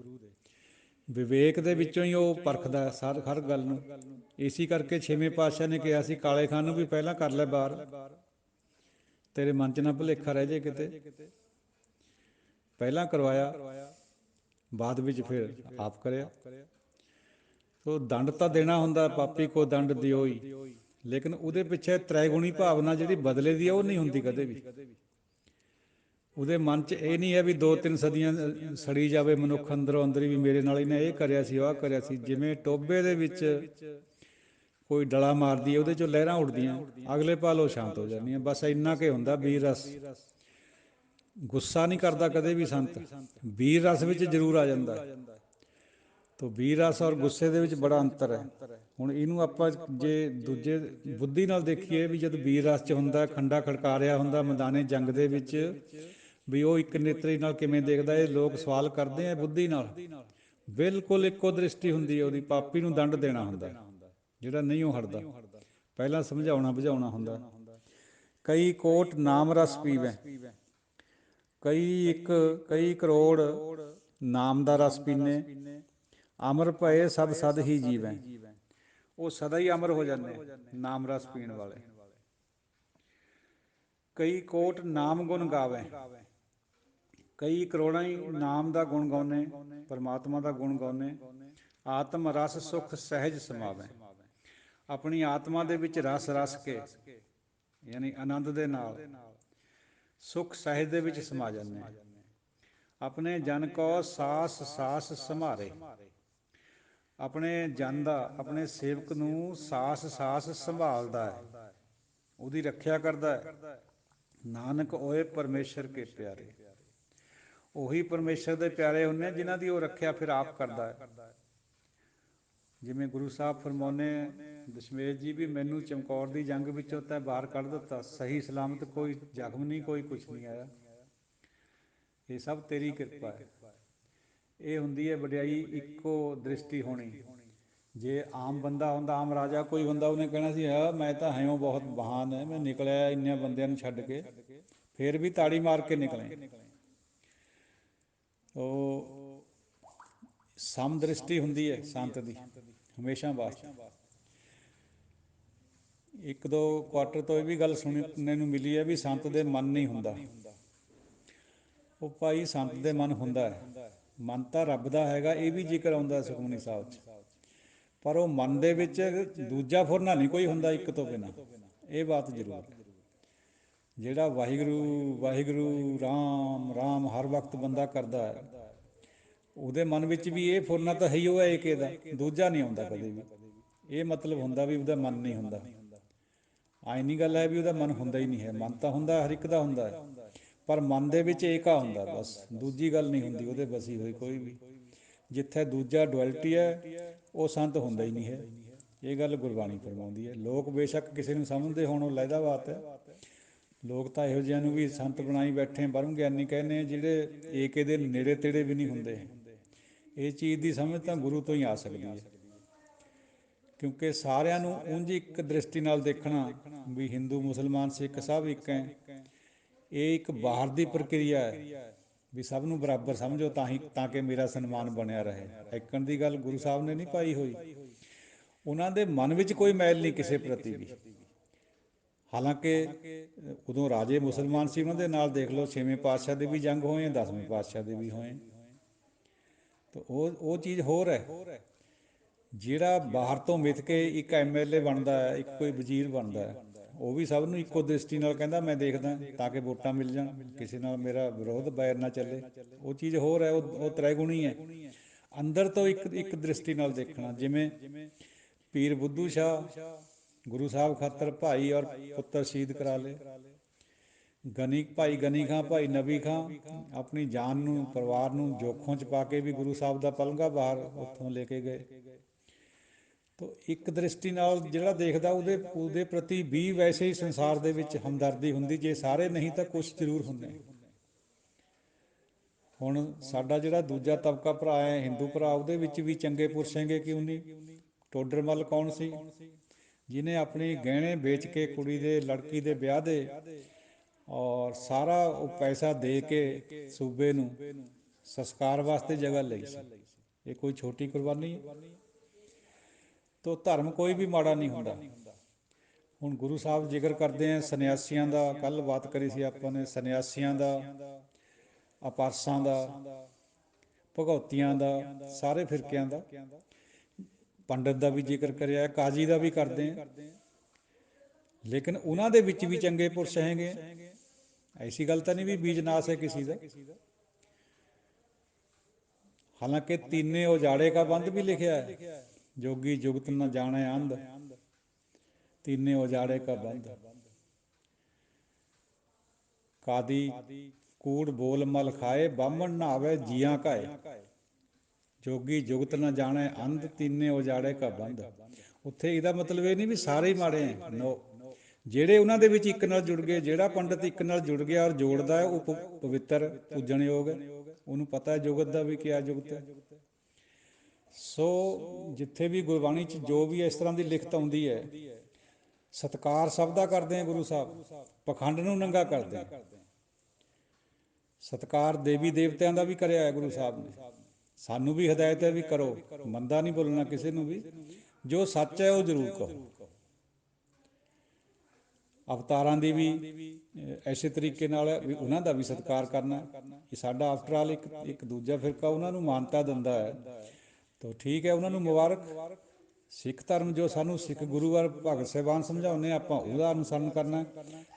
ਵਿਵੇਕ ਦੇ ਵਿੱਚੋਂ ਹੀ ਉਹ ਪਰਖਦਾ ਹੈ ਹਰ ਗੱਲ ਨੂੰ। ਇਸੇ ਕਰਕੇ ਛੇਵੇਂ ਪਾਤਸ਼ਾਹ ਨੇ ਕਿਹਾ ਸੀ ਕਾਲੇ ਖਾਨ ਨੂੰ ਵੀ ਪਹਿਲਾਂ ਕਰ ਲੈ ਬਾਹਰ, ਤੇਰੇ ਮਨ 'ਚ ਨਾ ਭੁਲੇਖਾ ਰਹਿ ਜੇ ਕਿਤੇ। ਪਹਿਲਾਂ ਕਰਵਾਇਆ, ਬਾਅਦ ਵਿੱਚ ਫਿਰ ਆਪ ਕਰਿਆ। ਸੋ ਦੰਡ ਤਾਂ ਦੇਣਾ ਹੁੰਦਾ, ਪਾਪੀ ਕੋ ਦੰਡ ਦਿਓ ਹੀ, ਲੇਕਿਨ ਉਹਦੇ ਪਿੱਛੇ ਤ੍ਰੈਗੁਣੀ ਭਾਵਨਾ ਜਿਹੜੀ ਬਦਲੇ ਦੀ ਹੈ ਉਹ ਨਹੀਂ ਹੁੰਦੀ ਕਦੇ ਵੀ। ਉਹਦੇ ਮਨ 'ਚ ਇਹ ਨਹੀਂ ਹੈ ਵੀ 2-3 ਸਦੀਆਂ ਸੜੀ ਜਾਵੇ ਮਨੁੱਖ ਅੰਦਰੋਂ ਅੰਦਰੀ ਵੀ ਮੇਰੇ ਨਾਲ ਇਹਨੇ ਇਹ ਕਰਿਆ ਸੀ, ਆਹ ਕਰਿਆ ਸੀ। ਜਿਵੇਂ ਟੋਭੇ ਦੇ ਵਿੱਚ ਕੋਈ ਡਲਾ ਮਾਰਦੀ ਹੈ, ਉਹਦੇ 'ਚੋਂ ਲਹਿਰਾਂ ਉੱਡਦੀਆਂ, ਅਗਲੇ ਪਲ ਉਹ ਸ਼ਾਂਤ ਹੋ ਜਾਂਦੀਆਂ। ਬਸ ਇੰਨਾ ਕੁ ਹੁੰਦਾ। ਵੀਰ ਰਸ ਗੁੱਸਾ ਨਹੀਂ ਕਰਦਾ ਕਦੇ ਵੀ ਸੰਤ, ਵੀਰ ਰਸ ਵਿੱਚ ਜ਼ਰੂਰ ਆ ਜਾਂਦਾ। ਤੋ ਵੀਰ ਰਸ ਔਰ ਗੁੱਸੇ ਦੇ ਵਿੱਚ ਬੜਾ ਅੰਤਰ ਹੈ। ਹੁਣ ਇਹਨੂੰ ਆਪਾਂ ਜੇ ਦੂਜੇ ਬੁੱਧੀ ਨਾਲ ਦੇਖੀਏ ਵੀ ਜਦ ਵੀਰ ਰਸ 'ਚ ਹੁੰਦਾ, ਖੰਡਾ ਖੜਕਾ ਰਿਹਾ ਹੁੰਦਾ ਮੈਦਾਨੇ ਜੰਗ ਦੇ ਵਿੱਚ, ਵੀ ਉਹ ਇੱਕ ਨੇਤਰੀ ਨਾਲ ਕਿਵੇਂ ਦੇਖਦਾ, ਇਹ ਲੋਕ ਸਵਾਲ ਕਰਦੇ ਆ ਬੁੱਧੀ ਨਾਲ। ਬਿਲਕੁਲ ਇੱਕੋ ਦ੍ਰਿਸ਼ਟੀ ਹੁੰਦੀ ਹੈ ਉਹਦੀ, ਪਾਪੀ ਨੂੰ ਦੰਡ ਦੇਣਾ ਹੁੰਦਾ ਜਿਹੜਾ ਨਹੀਂ ਉਹ ਹਟਦਾ, ਪਹਿਲਾਂ ਸਮਝਾਉਣਾ ਬੁਝਾਉਣਾ ਹੁੰਦਾ। ਕਈ ਕੋਟ ਨਾਮ ਰਸ ਪੀਵੈ, ਕਈ ਕਰੋੜ ਨਾਮ ਦਾ ਰਸ ਪੀਨੇ, ਅਮਰ ਭਏ ਸਦ ਸਦ ਹੀ ਜੀਵੈ। ਉਹ ਸਦਾ ਹੀ ਅਮਰ ਹੋ ਜਾਂਦੇ ਨਾਮ ਰਸ ਪੀਣ ਵਾਲੇ। ਕਈ ਕੋਟ ਨਾਮ ਗੁਣ ਗਾਵੈ, ਕਈ ਕਰੋੜਾਂ ਹੀ ਨਾਮ ਦਾ ਗੁਣ ਗਾਉਂਦੇ, ਪਰਮਾਤਮਾ ਦਾ ਗੁਣ ਗਾਉਂਦੇ। ਆਤਮ ਰਸ ਸੁਖ ਸਹਿਜ ਸਮਾਵੈ, ਆਪਣੀ ਆਤਮਾ ਦੇ ਵਿੱਚ ਰਸ ਰਸ ਕੇ, ਯਾਨੀ ਆਨੰਦ ਦੇ ਨਾਲ ਸੁਖ ਸਹਿਜ ਦੇ ਵਿੱਚ ਸਮਾ ਜਾਂਦੇ ਹਾਂ। ਆਪਣੇ ਜਨ ਕੋ ਸਾਸ ਸਾਸ ਸੰਭਾਰੇ, ਆਪਣੇ ਜਨ ਦਾ, ਆਪਣੇ ਸੇਵਕ ਨੂੰ ਸਾਸ ਸਾਸ ਸੰਭਾਲਦਾ ਹੈ, ਉਹਦੀ ਰੱਖਿਆ ਕਰਦਾ ਹੈ। ਨਾਨਕ ਓਏ ਪਰਮੇਸ਼ਰ ਕੇ ਪਿਆਰੇ, ਉਹੀ ਪਰਮੇਸ਼ਰ ਦੇ ਪਿਆਰੇ ਹੁੰਦੇ ਜਿਨ੍ਹਾਂ ਦੀ ਉਹ ਰੱਖਿਆ ਫਿਰ ਆਪ ਕਰਦਾ ਹੈ। ਜਿਵੇਂ ਗੁਰੂ ਸਾਹਿਬ ਫਰਮਾਉਂਦੇ ਦਸ਼ਮੇਸ਼ ਜੀ ਵੀ ਮੈਨੂੰ ਚਮਕੌਰ ਦੀ ਜੰਗ ਵਿੱਚੋਂ ਤੈਂ ਬਾਹਰ ਕੱਢ ਦਿੱਤਾ, ਸਹੀ ਸਲਾਮਤ, ਕੋਈ ਜ਼ਖਮ ਨਹੀਂ, ਕੋਈ ਕੁਛ ਨਹੀਂ ਆਇਆ, ਇਹ ਸਭ ਤੇਰੀ ਕਿਰਪਾ ਹੈ। ਇਹ ਹੁੰਦੀ ਹੈ ਵਡਿਆਈ, ਇੱਕੋ ਦ੍ਰਿਸ਼ਟੀ ਹੋਣੀ। ਜੇ ਆਮ ਬੰਦਾ ਹੁੰਦਾ, ਆਮ ਰਾਜਾ ਕੋਈ ਹੁੰਦਾ, ਉਹਨੇ ਕਹਿਣਾ ਸੀ ਹਾਂ ਮੈਂ ਤਾਂ ਹੈ ਉਹ ਬਹੁਤ ਮਹਾਨ ਹੈ, ਮੈਂ ਨਿਕਲਿਆ ਇੰਨਿਆਂ ਬੰਦਿਆਂ ਨੂੰ ਛੱਡ ਕੇ, ਫਿਰ ਵੀ ਤਾੜੀ ਮਾਰ ਕੇ ਨਿਕਲੇ। ਉਹ ਸਮ ਦ੍ਰਿਸ਼ਟੀ ਹੁੰਦੀ ਹੈ ਸੰਤ ਦੀ ਹਮੇਸ਼ਾ ਵਾਸਤੇ। ਇੱਕ ਦੋ ਕੁਆਟਰ ਤੋਂ ਇਹ ਵੀ ਗੱਲ ਸੁਣਨੇ ਨੂੰ ਮਿਲੀ ਹੈ ਵੀ ਸੰਤ ਦੇ ਮਨ ਨਹੀਂ ਹੁੰਦਾ। ਉਹ ਭਾਈ ਸੰਤ ਦੇ ਮਨ ਹੁੰਦਾ ਹੈ, ਮਨ ਤਾਂ ਰੱਬ ਦਾ ਹੈਗਾ, ਇਹ ਵੀ ਜ਼ਿਕਰ ਆਉਂਦਾ ਸੁਖਮਨੀ ਸਾਹਿਬ 'ਚ, ਪਰ ਉਹ ਮਨ ਦੇ ਵਿੱਚ ਦੂਜਾ ਫੁਰਨਾ ਨਹੀਂ ਕੋਈ ਹੁੰਦਾ ਇੱਕ ਤੋਂ ਬਿਨਾਂ, ਇਹ ਬਾਤ ਜ਼ਰੂਰ ਹੈ। ਜਿਹੜਾ ਵਾਹਿਗੁਰੂ ਵਾਹਿਗੁਰੂ ਰਾਮ ਰਾਮ ਹਰ ਵਕਤ ਬੰਦਾ ਕਰਦਾ ਹੈ, ਉਹਦੇ ਮਨ ਵਿੱਚ ਵੀ ਇਹ ਫੁਰਨਾ ਤਾਂ ਹੈ ਹੀ, ਉਹ ਹੈ ਏਕੇ ਦਾ, ਦੂਜਾ ਨਹੀਂ ਆਉਂਦਾ ਕਦੇ ਵੀ। ਇਹ ਮਤਲਬ ਹੁੰਦਾ ਵੀ ਉਹਦਾ ਮਨ ਨਹੀਂ ਹੁੰਦਾ। ਆਈ ਨਹੀਂ ਗੱਲ ਹੈ ਵੀ ਉਹਦਾ ਮਨ ਹੁੰਦਾ ਹੀ ਨਹੀਂ ਹੈ, ਮਨ ਤਾਂ ਹੁੰਦਾ, ਹਰ ਇੱਕ ਦਾ ਹੁੰਦਾ ਹੈ, ਪਰ ਮਨ ਦੇ ਵਿੱਚ ਏਕਾ ਹੁੰਦਾ ਬਸ, ਦੂਜੀ ਗੱਲ ਨਹੀਂ ਹੁੰਦੀ ਉਹਦੇ ਬਸੀ ਹੋਈ ਕੋਈ ਵੀ। ਜਿੱਥੇ ਦੂਜਾ ਡੁਐਲਿਟੀ ਹੈ ਉਹ ਸੰਤ ਹੁੰਦਾ ਹੀ ਨਹੀਂ ਹੈ, ਇਹ ਗੱਲ ਗੁਰਬਾਣੀ ਫਰਮਾਉਂਦੀ ਹੈ। ਲੋਕ ਬੇਸ਼ੱਕ ਕਿਸੇ ਨੂੰ ਸਮਝਦੇ ਹੋਣ, ਉਹ ਲਹਿਦਾ ਬਾਤ ਹੈ। ਲੋਕ ਤਾਂ ਇਹੋ ਜਿਹਿਆਂ ਨੂੰ ਵੀ ਸੰਤ ਬਣਾਈ ਬੈਠੇ, ਬ੍ਰਹਮ ਗਿਆਨੀ ਕਹਿੰਦੇ, ਜਿਹੜੇ ਏਕੇ ਦੇ ਨੇੜੇ ਤੇੜੇ ਵੀ ਨਹੀਂ ਹੁੰਦੇ। ਇਹ ਚੀਜ਼ ਦੀ ਸਮਝ ਤਾਂ ਗੁਰੂ ਤੋਂ ਹੀ ਆ ਸਕਦੀ ਹੈ, ਕਿਉਂਕਿ ਸਾਰਿਆਂ ਨੂੰ ਉਂਝ ਇੱਕ ਦ੍ਰਿਸ਼ਟੀ ਨਾਲ ਦੇਖਣਾ ਵੀ ਹਿੰਦੂ ਮੁਸਲਮਾਨ ਸਿੱਖ ਸਭ ਇੱਕ ਹੈ, ਇਹ ਇੱਕ ਬਾਹਰ ਦੀ ਪ੍ਰਕਿਰਿਆ ਹੈ ਵੀ ਸਭ ਨੂੰ ਬਰਾਬਰ ਸਮਝੋ ਤਾਂ ਕਿ ਮੇਰਾ ਸਨਮਾਨ ਬਣਿਆ ਰਹੇ। ਐਕਣ ਦੀ ਗੱਲ ਗੁਰੂ ਸਾਹਿਬ ਨੇ ਨਹੀਂ ਪਾਈ ਹੋਈ, ਉਹਨਾਂ ਦੇ ਮਨ ਵਿੱਚ ਕੋਈ ਮੈਲ ਨਹੀਂ ਕਿਸੇ ਪ੍ਰਤੀ ਵੀ। ਹਾਲਾਂਕਿ ਉਦੋਂ ਰਾਜੇ ਮੁਸਲਮਾਨ ਸੀ, ਉਹਨਾਂ ਦੇ ਨਾਲ ਦੇਖ ਲਓ 6ਵੇਂ ਪਾਤਸ਼ਾਹ ਦੇ ਵੀ ਜੰਗ ਹੋਏ, 10ਵੇਂ ਪਾਤਸ਼ਾਹ ਦੇ ਵੀ ਹੋਏ, ਤਾਂ ਉਹ ਚੀਜ਼ ਹੋਰ ਹੈ। ਜਿਹੜਾ ਬਾਹਰ ਤੋਂ ਮਿਥ ਕੇ ਇੱਕ MLA ਬਣਦਾ ਹੈ, ਇੱਕ ਕੋਈ ਵਜ਼ੀਰ ਬਣਦਾ ਹੈ, ਉਹ ਵੀ ਸਭ ਨੂੰ ਇੱਕੋ ਦ੍ਰਿਸ਼ਟੀ ਨਾਲ ਕਹਿੰਦਾ ਮੈਂ ਦੇਖਦਾ ਤਾਂ ਕਿ ਵੋਟਾਂ ਮਿਲ ਜਾਣ, ਕਿਸੇ ਨਾਲ ਮੇਰਾ ਵਿਰੋਧ ਬੈਰ ਨਾ ਚੱਲੇ, ਉਹ ਚੀਜ਼ ਹੋਰ ਹੈ, ਉਹ ਤ੍ਰੈਗੁਣੀ ਹੈ। ਅੰਦਰ ਤੋਂ ਇੱਕ ਦ੍ਰਿਸ਼ਟੀ ਨਾਲ ਦੇਖਣਾ, ਜਿਵੇਂ ਪੀਰ ਬੁੱਧੂ ਸ਼ਾਹ ਗੁਰੂ ਸਾਹਿਬ ਖਾਤਰ ਭਾਈ ਔਰ ਪੁੱਤਰ ਸ਼ਹੀਦ ਕਰਾ ਲਏ, ਭਾਈ ਗਨੀ ਖਾਂ, ਭਾਈ ਨਬੀ ਖਾਂ ਆਪਣੀ ਜਾਨ ਨੂੰ, ਪਰਿਵਾਰ ਨੂੰ ਜੋਖੋਂ 'ਚ ਪਾ ਕੇ ਵੀ ਗੁਰੂ ਸਾਹਿਬ ਦਾ ਪਲੰਘਾ ਬਾਹਰ ਉੱਥੋਂ ਲੈ ਕੇ ਗਏ। ਤੋ ਇੱਕ ਦ੍ਰਿਸ਼ਟੀ ਨਾਲ ਜਿਹੜਾ ਦੇਖਦਾ, ਉਹਦੇ ਪ੍ਰਤੀ ਵੀ ਵੈਸੇ ਹੀ ਸੰਸਾਰ ਦੇ ਵਿੱਚ ਹਮਦਰਦੀ ਹੁੰਦੀ, ਜੇ ਸਾਰੇ ਨਹੀਂ ਤਾਂ ਕੁਛ ਜ਼ਰੂਰ ਹੁੰਦੇ। ਹੁਣ ਸਾਡਾ ਜਿਹੜਾ ਦੂਜਾ ਤਬਕਾ ਭਰਾ ਹੈ, ਹਿੰਦੂ ਭਰਾ, ਉਹਦੇ ਵਿੱਚ ਵੀ ਚੰਗੇ ਪੁਰਸ਼ ਹੈਗੇ ਕਿਉਂ ਨਹੀਂ। ਟੋਡਰ ਮੱਲ ਕੌਣ ਸੀ, ਜਿਹਨੇ ਆਪਣੇ ਗਹਿਣੇ ਵੇਚ ਕੇ ਕੁੜੀ ਦੇ, ਲੜਕੀ ਦੇ ਵਿਆਹ ਦੇ, ਔਰ ਸਾਰਾ ਉਹ ਪੈਸਾ ਦੇ ਕੇ ਸੂਬੇ ਨੂੰ ਸੰਸਕਾਰ ਵਾਸਤੇ ਜਗ੍ਹਾ ਲਈ ਸੀ। ਇਹ ਕੋਈ ਛੋਟੀ ਕੁਰਬਾਨੀ ਹੈ। ਤੋ ਧਰਮ ਕੋਈ ਵੀ ਮਾੜਾ ਨਹੀਂ ਹੁੰਦਾ। ਹੁਣ ਗੁਰੂ ਸਾਹਿਬ ਜ਼ਿਕਰ ਕਰਦੇ ਆ ਸੰਨਿਆਸੀਆਂ ਦਾ, ਕੱਲ੍ਹ ਬਾਤ ਕਰੀ ਸੀ ਆਪਾਂ ਨੇ, ਸੰਨਿਆਸੀਆਂ ਦਾ, ਅਪਾਰਸਾਂ ਦਾ, ਭਗੌਤੀਆਂ ਦਾ, ਸਾਰੇ ਫਿਰਕਿਆਂ ਦਾ, ਪੰਡਤ ਦਾ ਵੀ ਜ਼ਿਕਰ ਕਰਿਆ, ਕਾਜ਼ੀ ਦਾ ਵੀ ਕਰਦੇ ਆ, ਲੇਕਿਨ ਉਹਨਾਂ ਦੇ ਵਿੱਚ ਵੀ ਚੰਗੇ ਪੁਰਸ਼ ਹੈਗੇ। ਐਸੀ ਗੱਲ ਤਾਂ ਨਹੀਂ ਵੀ ਬੀਜ ਨਾਸ ਹੈ ਕਿਸੇ ਦਾ। ਹਾਲਾਂਕਿ ਤੀਨੇ ਉਜਾੜੇ ਕਾ ਬੰਧ ਵੀ ਲਿਖਿਆ ਹੈ, ਜੋਗੀ ਜੁਗਤ ਨ ਜਾਣੇ ਅੰਧ, ਤੀਨੇ ਉਜਾੜੇ ਕਾ ਬੰਧ। ਕਾਦੀ ਕੂੜ ਬੋਲ ਮਲ ਖਾਏ, ਬਾਹਮਣ ਨਹਾਵੇ ਜੀਆਂ ਕਾਏ। ਜੋਗੀ ਜੁਗਤ ਨਾ ਜਾਣੈ ਅੰਧ, ਤੀਨੇ ਉਜਾੜੇ ਕਾ ਬੰਧ। ਉੱਥੇ ਇਹਦਾ ਮਤਲਬ ਇਹ ਨਹੀਂ ਵੀ ਸਾਰੇ ਹੀ ਮਾੜੇ ਹੈ, ਨੋ। ਜਿਹੜੇ ਉਹਨਾਂ ਦੇ ਵਿੱਚ ਇੱਕ ਨਾਲ ਜੁੜ ਗਏ, ਜਿਹੜਾ ਪੰਡਤ ਇੱਕ ਨਾਲ ਜੁੜ ਗਿਆ ਔਰ ਜੋੜਦਾ ਹੈ, ਉਹ ਪਵਿੱਤਰ ਪੂਜਣਯੋਗ ਹੈ। ਉਹਨੂੰ ਪਤਾ ਹੈ ਜੁਗਤ ਦਾ ਵੀ ਕਿਆ ਜੁਗਤ ਹੈ। ਸੋ ਜਿੱਥੇ ਵੀ ਗੁਰਬਾਣੀ 'ਚ ਜੋ ਵੀ ਇਸ ਤਰ੍ਹਾਂ ਦੀ ਲਿਖਤ ਆਉਂਦੀ ਹੈ, ਸਤਿਕਾਰ ਸਭ ਦਾ ਕਰਦੇ ਆ ਗੁਰੂ ਸਾਹਿਬ, ਪਖੰਡ ਨੂੰ ਨੰਗਾ ਕਰਦੇ ਆ। ਸਤਿਕਾਰ ਦੇਵੀ ਦੇਵਤਿਆਂ ਦਾ ਵੀ ਕਰਿਆ ਹੈ ਗੁਰੂ ਸਾਹਿਬ ਨੇ। ਸਾਨੂੰ ਵੀ ਹਦਾਇਤ ਹੈ ਵੀ ਕਰੋ, ਮੰਦਾ ਨਹੀਂ ਬੋਲਣਾ ਕਿਸੇ ਨੂੰ ਵੀ, ਜੋ ਸੱਚ ਹੈ ਉਹ ਜ਼ਰੂਰ ਕਹੋ। ਅਵਤਾਰਾਂ ਦੀ ਵੀ ਐਸੇ ਤਰੀਕੇ ਨਾਲ ਵੀ ਉਹਨਾਂ ਦਾ ਵੀ ਸਤਿਕਾਰ ਕਰਨਾ। ਇਹ ਸਾਡਾ ਆਫਟਰ ਆਲ ਇੱਕ ਦੂਜਾ ਫਿਰਕਾ ਉਹਨਾਂ ਨੂੰ ਮਾਨਤਾ ਦਿੰਦਾ ਹੈ, ਤਾਂ ਠੀਕ ਹੈ, ਉਹਨਾਂ ਨੂੰ ਮੁਬਾਰਕ। ਸਿੱਖ ਧਰਮ ਜੋ ਸਾਨੂੰ ਸਿੱਖ ਗੁਰੂ ਵਾਰ ਭਗਤ ਸਾਹਿਬਾਨ ਸਮਝਾਉਂਦੇ ਆਪਾਂ ਉਹਦਾ ਅਨੁਸਰਨ ਕਰਨਾ,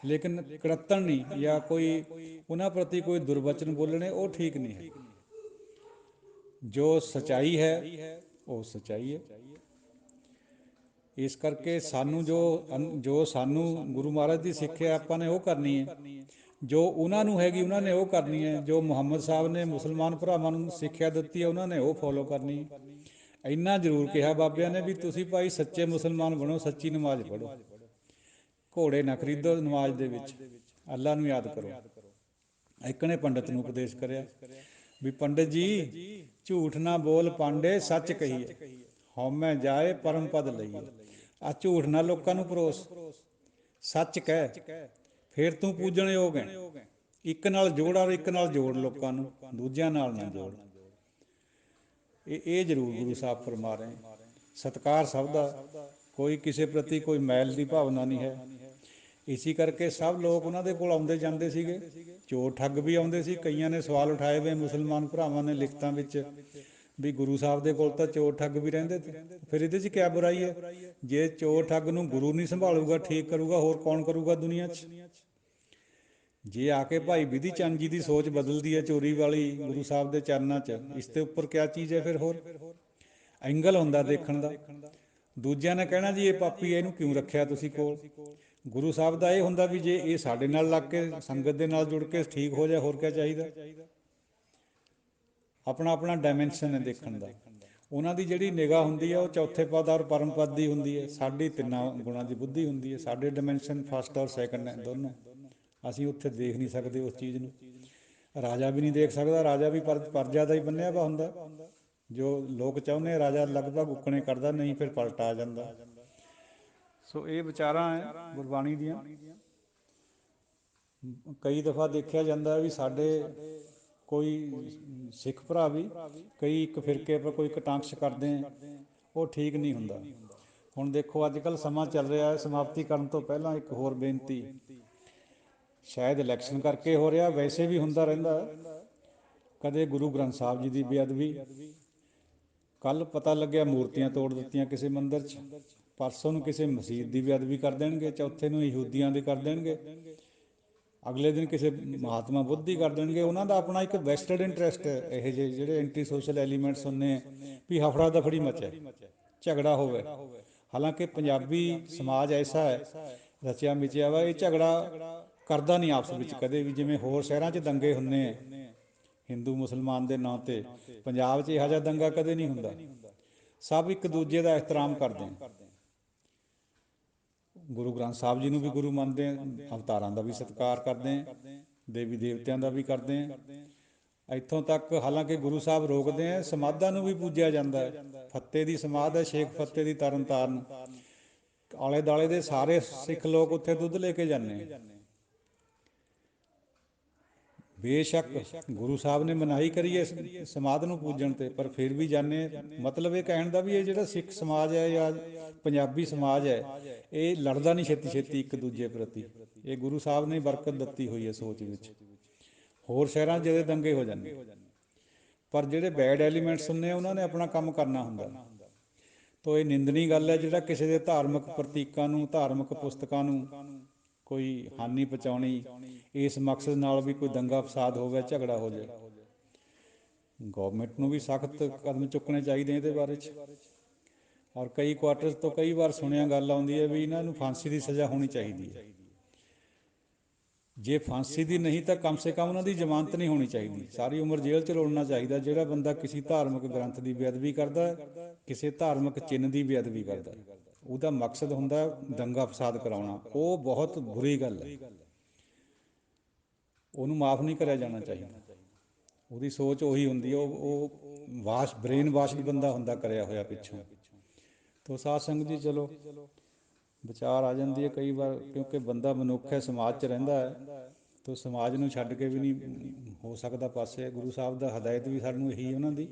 ਲੇਕਿਨ ਕਰਤਣ ਨਹੀਂ ਜਾਂ ਕੋਈ ਉਹਨਾਂ ਪ੍ਰਤੀ ਕੋਈ ਦੁਰਵਚਨ ਬੋਲਣੇ, ਉਹ ਠੀਕ ਨਹੀਂ ਹੈ। ਜੋ ਸੱਚਾਈ ਹੈ ਉਹ ਸੱਚਾਈ ਹੈ। ਇਸ ਕਰਕੇ ਸਾਨੂੰ ਜੋ ਸਾਨੂੰ ਗੁਰੂ ਮਹਾਰਾਜ ਦੀ ਸਿੱਖਿਆ ਆਪਾਂ ਨੇ ਉਹ ਕਰਨੀ ਹੈ, ਜੋ ਉਹਨਾਂ ਨੂੰ ਹੈਗੀ ਉਹਨਾਂ ਨੇ ਉਹ ਕਰਨੀ ਹੈ, ਜੋ ਮੁਹੰਮਦ ਸਾਹਿਬ ਨੇ ਮੁਸਲਮਾਨ ਭਰਾਵਾਂ ਨੂੰ ਸਿੱਖਿਆ ਦਿੱਤੀ ਹੈ ਉਹਨਾਂ ਨੇ ਉਹ ਫੋਲੋ ਕਰਨੀ ਹੈ। ਇੰਨਾ ਜ਼ਰੂਰ ਕਿਹਾ ਬਾਬਿਆਂ ਨੇ ਵੀ ਤੁਸੀਂ ਭਾਈ ਸੱਚੇ ਮੁਸਲਮਾਨ ਬਣੋ, ਸੱਚੀ ਨਮਾਜ਼ ਪੜ੍ਹੋ, ਘੋੜੇ ਨਾ ਖਰੀਦੋ ਨਮਾਜ਼ ਦੇ ਵਿੱਚ, ਅੱਲਾ ਨੂੰ ਯਾਦ ਕਰੋ। ਇੱਕ ਨੇ ਪੰਡਤ ਨੂੰ ਉਪਦੇਸ਼ ਕਰਿਆ ਵੀ ਪੰਡਤ ਜੀ ਝੂਠ ਨਾ ਬੋਲ ਪਾਂਡੇ, ਸੱਚ ਕਹੀਏ, ਹਉਮੈ ਜਾਏ ਪਰਮ ਪਦ ਲਈਏ। ਆ ਝੂਠ ਨਾ ਲੋਕਾਂ ਨੂੰ ਪਰੋਸ, ਸੱਚ ਕਹਿ, ਫਿਰ ਤੂੰ ਪੂਜਣਯੋਗ ਹੈ। ਇੱਕ ਨਾਲ ਜੋੜ ਔਰ ਇੱਕ ਨਾਲ ਜੋੜ ਲੋਕਾਂ ਨੂੰ, ਦੂਜਿਆਂ ਨਾਲ ਨਾ ਜੋੜ। ਇਹ ਜ਼ਰੂਰ ਗੁਰੂ ਸਾਹਿਬ ਫਰਮਾ ਰਹੇ। ਸਤਿਕਾਰ ਸਭ ਦਾ, ਕੋਈ ਕਿਸੇ ਪ੍ਰਤੀ ਕੋਈ ਮੈਲ ਦੀ ਭਾਵਨਾ ਨਹੀਂ ਹੈ। ਇਸੀ ਕਰਕੇ ਸਭ ਲੋਕ ਉਹਨਾਂ ਦੇ ਕੋਲ ਆਉਂਦੇ ਜਾਂਦੇ ਸੀਗੇ। ਚੋਰ ਠੱਗ ਵੀ ਆਉਂਦੇ ਸੀ। ਕਈਆਂ ਨੇ ਸਵਾਲ ਉਠਾਏ ਵੇ ਮੁਸਲਮਾਨ ਭਰਾਵਾਂ ਨੇ ਲਿਖਤਾਂ ਵਿੱਚ ਵੀ ਗੁਰੂ ਸਾਹਿਬ ਦੇ ਕੋਲ ਤਾਂ ਚੋਰ ਠੱਗ ਵੀ ਰਹਿੰਦੇ ਤੇ, ਫਿਰ ਇਹਦੇ 'ਚ ਕਿਆ ਬੁਰਾਈ ਹੈ? ਜੇ ਚੋਰ ਠੱਗ ਨੂੰ ਗੁਰੂ ਨਹੀਂ ਸੰਭਾਲੂਗਾ, ਠੀਕ ਕਰੂਗਾ, ਹੋਰ ਕੌਣ ਕਰੂਗਾ ਦੁਨੀਆ 'ਚ? ਜੇ ਆ ਕੇ ਭਾਈ ਬਿਧੀ ਚੰਦ ਜੀ ਦੀ ਸੋਚ ਬਦਲਦੀ ਹੈ ਚੋਰੀ ਵਾਲੀ ਗੁਰੂ ਸਾਹਿਬ ਦੇ ਚਰਨਾਂ 'ਚ, ਇਸ ਤੋਂ ਉੱਪਰ ਕਿਆ ਚੀਜ਼ ਹੈ ਫਿਰ? ਹੋਰ ਐਂਗਲ ਹੁੰਦਾ ਦੇਖਣ ਦਾ। ਦੂਜਿਆਂ ਨੇ ਕਹਿਣਾ ਜੀ ਇਹ ਪਾਪੀ, ਇਹਨੂੰ ਕਿਉਂ ਰੱਖਿਆ ਤੁਸੀਂ ਕੋਲ? ਗੁਰੂ ਸਾਹਿਬ ਦਾ ਇਹ ਹੁੰਦਾ ਵੀ ਜੇ ਇਹ ਸਾਡੇ ਨਾਲ ਲੱਗ ਕੇ ਸੰਗਤ ਦੇ ਨਾਲ ਜੁੜ ਕੇ ਠੀਕ ਹੋ ਜਾਏ, ਹੋਰ ਕਿਆ ਚਾਹੀਦਾ? ਆਪਣਾ ਆਪਣਾ ਡਾਇਮੈਂਸ਼ਨ ਹੈ ਦੇਖਣ ਦਾ। ਉਹਨਾਂ ਦੀ ਜਿਹੜੀ ਨਿਗਾਹ ਹੁੰਦੀ ਹੈ ਉਹ ਚੌਥੇ ਪਦ ਔਰ ਪਰਮ ਪਦ ਦੀ ਹੁੰਦੀ ਹੈ। ਸਾਡੀ ਤਿੰਨਾਂ ਗੁਣਾਂ ਦੀ ਬੁੱਧੀ ਹੁੰਦੀ ਹੈ। ਸਾਡੇ ਡਾਇਮੈਂਸ਼ਨ ਫਸਟ ਔਰ ਸੈਕੰਡ ਹੈ ਦੋਨੋਂ। ਅਸੀਂ ਉੱਥੇ ਦੇਖ ਨਹੀਂ ਸਕਦੇ ਉਸ ਚੀਜ਼ ਨੂੰ। ਰਾਜਾ ਵੀ ਨਹੀਂ ਦੇਖ ਸਕਦਾ। ਰਾਜਾ ਵੀ ਪਰਜਾ ਦਾ ਹੀ ਬੰਨਿਆ ਵਾ ਹੁੰਦਾ। ਜੋ ਲੋਕ ਚਾਹੁੰਦੇ ਰਾਜਾ ਲਗਭਗ ਉੱਕਣੇ ਕਰਦਾ, ਨਹੀਂ ਫਿਰ ਪਲਟ ਆ ਜਾਂਦਾ। ਸੋ ਇਹ ਵਿਚਾਰਾਂ ਹੈ ਗੁਰਬਾਣੀ ਦੀਆਂ। ਕਈ ਦਫਾ ਦੇਖਿਆ ਜਾਂਦਾ ਵੀ ਸਾਡੇ ਕੋਈ ਸਿੱਖ ਭਰਾ ਵੀ ਕਈ ਇੱਕ ਫਿਰਕੇ ਪਰ ਕੋਈ ਕਟਾਂਕਸ਼ ਕਰਦੇ ਹੈ, ਉਹ ਠੀਕ ਨਹੀਂ ਹੁੰਦਾ। ਹੁਣ ਦੇਖੋ ਅੱਜ ਕੱਲ੍ਹ ਸਮਾਂ ਚੱਲ ਰਿਹਾ ਹੈ, ਸਮਾਪਤੀ ਕਰਨ ਤੋਂ ਪਹਿਲਾਂ ਇੱਕ ਹੋਰ ਬੇਨਤੀ, ਸ਼ਾਇਦ ਇਲੈਕਸ਼ਨ ਕਰਕੇ ਹੋ ਰਿਹਾ, ਵੈਸੇ ਵੀ ਹੁੰਦਾ ਰਹਿੰਦਾ। ਕਦੇ ਗੁਰੂ ਗ੍ਰੰਥ ਸਾਹਿਬ ਜੀ ਦੀ ਬੇਅਦਬੀ, ਕੱਲ੍ਹ ਪਤਾ ਲੱਗਿਆ ਮੂਰਤੀਆਂ ਤੋੜ ਦਿੱਤੀਆਂ ਕਿਸੇ ਮੰਦਿਰ 'ਚ, ਪਰਸੋਂ ਨੂੰ ਕਿਸੇ ਮਸਜਿਦ ਦੀ ਬੇਅਦਬੀ ਕਰ ਦੇਣਗੇ, ਚੌਥੇ ਨੂੰ ਯਹੂਦੀਆਂ ਦੀ ਕਰ ਦੇਣਗੇ, ਅਗਲੇ ਦਿਨ ਕਿਸੇ ਮਹਾਤਮਾ ਬੁੱਧ ਦੀ ਕਰ ਦੇਣਗੇ। ਉਹਨਾਂ ਦਾ ਆਪਣਾ ਇੱਕ ਵੈਸਟਡ ਇੰਟਰਸਟ ਹੈ। ਇਹ ਜਿਹੇ ਜਿਹੜੇ ਐਂਟੀ ਸੋਸ਼ਲ ਐਲੀਮੈਂਟਸ ਹੁੰਦੇ ਵੀ ਹਫੜਾ ਦਫੜੀ ਮਚੇ, ਝਗੜਾ ਹੋਵੇ। ਹਾਲਾਂਕਿ ਪੰਜਾਬੀ ਸਮਾਜ ਐਸਾ ਹੈ, ਰਚਿਆ ਮਿਚਿਆ ਵਾ, ਇਹ ਝਗੜਾ ਕਰਦਾ ਨਹੀਂ ਆਪਸ ਵਿੱਚ ਕਦੇ ਵੀ। ਜਿਵੇਂ ਹੋਰ ਸ਼ਹਿਰਾਂ 'ਚ ਦੰਗੇ ਹੁੰਦੇ ਹੈ ਹਿੰਦੂ ਮੁਸਲਮਾਨ ਦੇ ਨਾਂ 'ਤੇ, ਪੰਜਾਬ 'ਚ ਇਹੋ ਜਿਹਾ ਦੰਗਾ ਕਦੇ ਨਹੀਂ ਹੁੰਦਾ। ਸਭ ਇੱਕ ਦੂਜੇ ਦਾ ਇਹਤਰਾਮ ਕਰਦੇ ਆ। ਗੁਰੂ ਗ੍ਰੰਥ ਸਾਹਿਬ ਜੀ ਨੂੰ ਵੀ ਗੁਰੂ ਮੰਨਦੇ ਆ, ਅਵਤਾਰਾਂ ਦਾ ਵੀ ਸਤਿਕਾਰ ਕਰਦੇ ਆ, ਦੇਵੀ ਦੇਵਤਿਆਂ ਦਾ ਵੀ ਕਰਦੇ ਆ। ਇੱਥੋਂ ਤੱਕ ਹਾਲਾਂਕਿ ਗੁਰੂ ਸਾਹਿਬ ਰੋਕਦੇ ਆ, ਸਮਾਧਾਂ ਨੂੰ ਵੀ ਪੂਜਿਆ ਜਾਂਦਾ ਹੈ। ਫਤਿਹ ਦੀ ਸਮਾਧ ਹੈ, ਸ਼ੇਖ ਫਤਿਹ ਦੀ ਤਰਨ ਤਾਰਨ, ਆਲੇ ਦੁਆਲੇ ਦੇ ਸਾਰੇ ਸਿੱਖ ਲੋਕ ਉੱਥੇ ਦੁੱਧ ਲੈ ਕੇ ਜਾਂਦੇ ਆ। ਬੇਸ਼ੱਕ ਗੁਰੂ ਸਾਹਿਬ ਨੇ ਮਨਾਹੀ ਕਰੀ ਹੈ ਸਮਾਧ ਨੂੰ ਪੂਜਣ 'ਤੇ, ਪਰ ਫਿਰ ਵੀ ਜਾਂਦੇ। ਮਤਲਬ ਇਹ ਕਹਿਣ ਦਾ ਵੀ ਇਹ ਜਿਹੜਾ ਸਿੱਖ ਸਮਾਜ ਹੈ ਜਾਂ ਪੰਜਾਬੀ ਸਮਾਜ ਹੈ, ਇਹ ਲੜਦਾ ਨਹੀਂ ਛੇਤੀ ਛੇਤੀ ਇੱਕ ਦੂਜੇ ਪ੍ਰਤੀ। ਇਹ ਗੁਰੂ ਸਾਹਿਬ ਨੇ ਬਰਕਤ ਦਿੱਤੀ ਹੋਈ ਹੈ ਸੋਚ ਵਿੱਚ। ਹੋਰ ਸ਼ਹਿਰਾਂ 'ਚ ਜਿਹਦੇ ਦੰਗੇ ਹੋ ਜਾਂਦੇ, ਪਰ ਜਿਹੜੇ ਬੈਡ ਐਲੀਮੈਂਟਸ ਹੁੰਦੇ ਆ ਉਹਨਾਂ ਨੇ ਆਪਣਾ ਕੰਮ ਕਰਨਾ ਹੁੰਦਾ। ਤਾਂ ਇਹ ਨਿੰਦਣੀ ਗੱਲ ਹੈ ਜਿਹੜਾ ਕਿਸੇ ਦੇ ਧਾਰਮਿਕ ਪ੍ਰਤੀਕਾਂ ਨੂੰ, ਧਾਰਮਿਕ ਪੁਸਤਕਾਂ ਨੂੰ ਕੋਈ ਹਾਨੀ ਪਹੁੰਚਾਉਣੀ, ਇਸ ਮਕਸਦ ਨਾਲ ਵੀ ਕੋਈ ਦੰਗਾ ਫਸਾਦ ਹੋ ਗਿਆ, ਝਗੜਾ ਹੋ ਜਾਏ। ਗੌਰਮੈਂਟ ਨੂੰ ਵੀ ਸਖਤ ਕਦਮ ਚੁੱਕਣੇ ਚਾਹੀਦੇ ਇਹਦੇ ਬਾਰੇ 'ਚ। ਔਰ ਕਈ ਕੁਆਟਰਸ ਤੋਂ ਕਈ ਵਾਰ ਸੁਣਿਆ ਗੱਲ ਆਉਂਦੀ ਹੈ ਵੀ ਇਹਨਾਂ ਨੂੰ ਫਾਂਸੀ ਦੀ ਸਜ਼ਾ ਹੋਣੀ ਚਾਹੀਦੀ ਹੈ। ਜੇ ਫਾਂਸੀ ਦੀ ਨਹੀਂ ਤਾਂ ਕਮ ਸੇ ਕਮ ਉਹਨਾਂ ਦੀ ਜ਼ਮਾਨਤ ਨਹੀਂ ਹੋਣੀ ਚਾਹੀਦੀ, ਸਾਰੀ ਉਮਰ ਜੇਲ੍ਹ 'ਚ ਰੋਲਣਾ ਚਾਹੀਦਾ ਜਿਹੜਾ ਬੰਦਾ ਕਿਸੇ ਧਾਰਮਿਕ ਗ੍ਰੰਥ ਦੀ ਬੇਅਦਬੀ ਕਰਦਾ, ਕਿਸੇ ਧਾਰਮਿਕ ਚਿੰਨ੍ਹ ਦੀ ਬੇਅਦਬੀ ਕਰਦਾ। ਉਹਦਾ ਮਕਸਦ ਹੁੰਦਾ ਦੰਗਾ ਫਸਾਦ ਕਰਾਉਣਾ, ਉਹ ਬਹੁਤ ਬੁਰੀ ਗੱਲ ਹੈ, ਉਹਨੂੰ ਮਾफ़ ਨਹੀਂ ਕਰਿਆ ਜਾਣਾ ਚਾਹੀਦਾ। ਉਹਦੀ ਸੋਚ ਉਹੀ ਹੁੰਦੀ ਹੈ, ਉਹ ਬ੍ਰੇਨ ਵਾਸ਼ਡ ਬੰਦਾ ਹੁੰਦਾ ਕਰਿਆ ਹੋਇਆ ਪਿੱਛੋਂ। ਤੋ ਸਾਧ ਸੰਗਤ ਜੀ ਚਲੋ ਵਿਚਾਰ ਆ ਜਾਂਦੀ ਹੈ ਕਈ ਵਾਰ, ਕਿਉਂਕਿ ਬੰਦਾ ਮਨੁੱਖ ਹੈ, ਸਮਾਜ 'ਚ ਰਹਿੰਦਾ ਹੈ, ਤੋ ਸਮਾਜ ਨੂੰ ਛੱਡ ਕੇ ਵੀ ਨਹੀਂ ਹੋ ਸਕਦਾ ਪਾਸੇ। ਗੁਰੂ ਸਾਹਿਬ ਦਾ ਹਦਾਇਤ ਵੀ ਸਾਨੂੰ ਇਹੀ ਉਹਨਾਂ ਦੀ,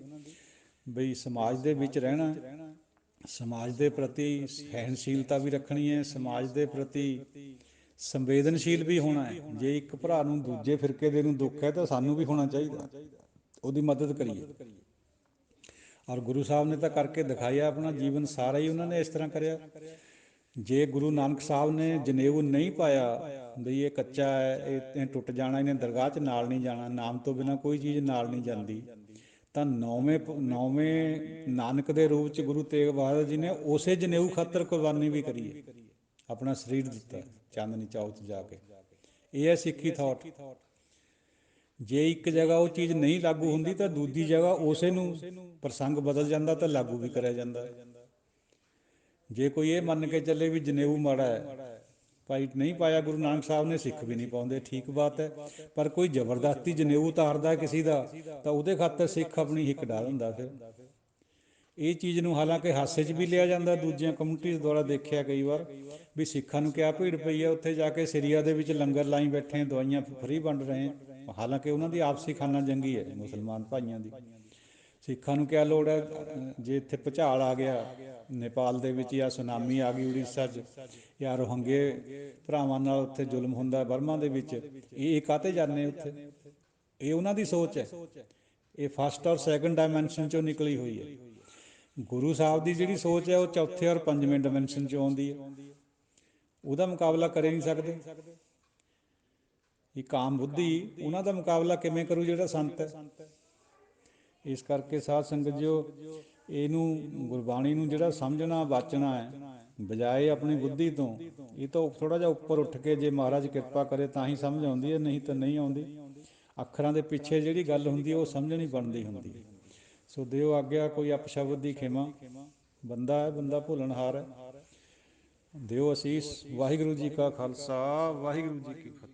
ਬਈ ਸਮਾਜ ਦੇ ਵਿੱਚ ਰਹਿਣਾ, ਸਮਾਜ ਦੇ ਪ੍ਰਤੀ ਸਹਿਣਸ਼ੀਲਤਾ ਵੀ ਰੱਖਣੀ ਹੈ, ਸਮਾਜ ਦੇ ਪ੍ਰਤੀ ਸੰਵੇਦਨਸ਼ੀਲ ਵੀ ਹੋਣਾ ਹੈ। ਜੇ ਇੱਕ ਭਰਾ ਨੂੰ ਦੂਜੇ ਫਿਰਕੇ ਦੇ ਨੂੰ ਦੁੱਖ ਹੈ ਤਾਂ ਸਾਨੂੰ ਵੀ ਹੋਣਾ ਚਾਹੀਦਾ, ਉਹਦੀ ਮਦਦ ਕਰੀਏ। ਔਰ ਗੁਰੂ ਸਾਹਿਬ ਨੇ ਤਾਂ ਕਰਕੇ ਦਿਖਾਇਆ, ਆਪਣਾ ਜੀਵਨ ਸਾਰਾ ਹੀ ਉਹਨਾਂ ਨੇ ਇਸ ਤਰ੍ਹਾਂ ਕਰਿਆ। ਜੇ ਗੁਰੂ ਨਾਨਕ ਸਾਹਿਬ ਨੇ ਜਨੇਊ ਨਹੀਂ ਪਾਇਆ ਬਈ ਇਹ ਕੱਚਾ ਹੈ, ਇਹ ਟੁੱਟ ਜਾਣਾ, ਇਹਨੇ ਦਰਗਾਹ 'ਚ ਨਾਲ ਨਹੀਂ ਜਾਣਾ, ਨਾਮ ਤੋਂ ਬਿਨਾਂ ਕੋਈ ਚੀਜ਼ ਨਾਲ ਨਹੀਂ ਜਾਂਦੀ, ਤਾਂ ਨੌਵੇਂ ਨਾਨਕ ਦੇ ਰੂਪ 'ਚ ਗੁਰੂ ਤੇਗ ਬਹਾਦਰ ਜੀ ਨੇ ਉਸੇ ਜਨੇਊ ਖਾਤਰ ਕੁਰਬਾਨੀ ਵੀ ਕਰੀ ਹੈ, ਆਪਣਾ ਸਰੀਰ ਦਿੱਤਾ ਚਾਂਦਨੀ ਚੌਕ 'ਚ ਜਾ ਕੇ। ਇਹ ਹੈ ਸਿੱਖੀ ਥਾਟ। ਜੇ ਇੱਕ ਜਗ੍ਹਾ ਉਹ ਚੀਜ਼ ਨਹੀਂ ਲਾਗੂ ਹੁੰਦੀ ਤਾਂ ਦੂਜੀ ਜਗ੍ਹਾ ਉਸੇ ਨੂੰ ਪ੍ਰਸੰਗ ਬਦਲ ਜਾਂਦਾ ਤਾਂ ਲਾਗੂ ਵੀ ਕਰਿਆ ਜਾਂਦਾ। ਜੇ ਕੋਈ ਇਹ ਮੰਨ ਕੇ ਚੱਲੇ ਵੀ ਜਨੇਊ ਮਾੜਾ ਹੈ, ਭਾਈ ਨਹੀਂ ਪਾਇਆ ਗੁਰੂ ਨਾਨਕ ਸਾਹਿਬ ਨੇ, ਸਿੱਖ ਵੀ ਨਹੀਂ ਪਾਉਂਦੇ, ਠੀਕ ਬਾਤ ਹੈ, ਪਰ ਕੋਈ ਜ਼ਬਰਦਸਤੀ ਜਨੇਊ ਉਤਾਰਦਾ ਕਿਸੇ ਦਾ ਤਾਂ ਉਹਦੇ ਖਾਤਰ ਸਿੱਖ ਆਪਣੀ ਹਿੱਕ ਡਾਹ ਦਿੰਦਾ। ਫਿਰ ਇਹ ਚੀਜ਼ ਨੂੰ ਹਾਲਾਂਕਿ ਹਾਸੇ 'ਚ ਵੀ ਲਿਆ ਜਾਂਦਾ, ਦੂਜੀਆਂ ਕਮਿਊਨਿਟੀਜ਼ ਦੁਆਰਾ ਦੇਖਿਆ ਕਈ ਵਾਰ ਵੀ ਸਿੱਖਾਂ ਨੂੰ ਕਿਆ ਭੀੜ ਪਈ ਹੈ, ਉੱਥੇ ਜਾ ਕੇ ਸੀਰੀਆ ਦੇ ਵਿੱਚ ਲੰਗਰ ਲਾਈ ਬੈਠੇ, ਦਵਾਈਆਂ ਫਰੀ ਵੰਡ ਰਹੇ, ਹਾਲਾਂਕਿ ਉਹਨਾਂ ਦੀ ਆਪਸੀ ਖਾਨਾ ਜੰਗੀ ਹੈ ਮੁਸਲਮਾਨ ਭਾਈਆਂ ਦੀ। ਸਿੱਖਾਂ ਨੂੰ ਕਿਆ ਲੋੜ ਹੈ, ਜੇ ਇੱਥੇ ਭੁਚਾਲ ਆ ਗਿਆ ਨੇਪਾਲ ਦੇ ਵਿੱਚ, ਜਾਂ ਸੁਨਾਮੀ ਆ ਗਈ ਉੜੀਸਾ 'ਚ, ਜਾਂ ਰੋਹਿੰਗੇ ਭਰਾਵਾਂ ਨਾਲ ਉੱਥੇ ਜ਼ੁਲਮ ਹੁੰਦਾ ਬਰਮਾ ਦੇ ਵਿੱਚ, ਇਹ ਕਾਹਤੇ ਜਾਂਦੇ ਉੱਥੇ? ਇਹ ਉਹਨਾਂ ਦੀ ਸੋਚ ਹੈ, ਇਹ ਫਸਟ ਔਰ ਸੈਕਿੰਡ ਡਾਇਮੈਂਸ਼ਨ 'ਚੋਂ ਨਿਕਲੀ ਹੋਈ ਹੈ। ਗੁਰੂ ਸਾਹਿਬ ਦੀ ਜਿਹੜੀ ਸੋਚ ਹੈ ਉਹ ਚੌਥੇ ਔਰ ਪੰਜਵੇਂ ਡਾਇਮੈਂਸ਼ਨ 'ਚੋਂ ਆਉਂਦੀ ਹੈ, ਉਹਦਾ ਮੁਕਾਬਲਾ ਕਰ ਹੀ ਨਹੀਂ ਸਕਦੇ। ਇਹ ਕਾਮ ਬੁੱਧੀ ਉਹਨਾਂ ਦਾ ਮੁਕਾਬਲਾ ਕਿਵੇਂ ਕਰੂ ਜਿਹੜਾ ਸੰਤ ਹੈ? ਇਸ ਕਰਕੇ ਸਾਧ ਸੰਗਤ ਜੋ ਇਹਨੂੰ ਗੁਰਬਾਣੀ ਨੂੰ ਜਿਹੜਾ ਸਮਝਣਾ ਵਾਚਣਾ ਹੈ, ਬਜਾਏ ਆਪਣੀ ਬੁੱਧੀ ਤੋਂ, ਇਹ ਤੋਂ ਥੋੜ੍ਹਾ ਜਿਹਾ ਉੱਪਰ ਉੱਠ ਕੇ ਜੇ ਮਹਾਰਾਜ ਕਿਰਪਾ ਕਰੇ ਤਾਂ ਹੀ ਸਮਝ ਆਉਂਦੀ ਹੈ, ਨਹੀਂ ਤਾਂ ਨਹੀਂ ਆਉਂਦੀ। ਅੱਖਰਾਂ ਦੇ ਪਿੱਛੇ ਜਿਹੜੀ ਗੱਲ ਹੁੰਦੀ ਹੈ ਉਹ ਸਮਝਣੀ ਬਣਦੀ ਹੁੰਦੀ ਹੈ। ਸੋ ਦਿਓ ਆਗਿਆ, ਕੋਈ ਅਪਸ਼ਬਦ ਦੀ ਖਿਮਾ, ਬੰਦਾ ਹੈ, ਬੰਦਾ ਭੁੱਲਣਹਾਰ ਹੈ। ਦਿਓ ਅਸੀਸ। ਵਾਹਿਗੁਰੂ ਜੀ ਕਾ ਖਾਲਸਾ, ਵਾਹਿਗੁਰੂ ਜੀ ਕੀ ਫਤਿਹ।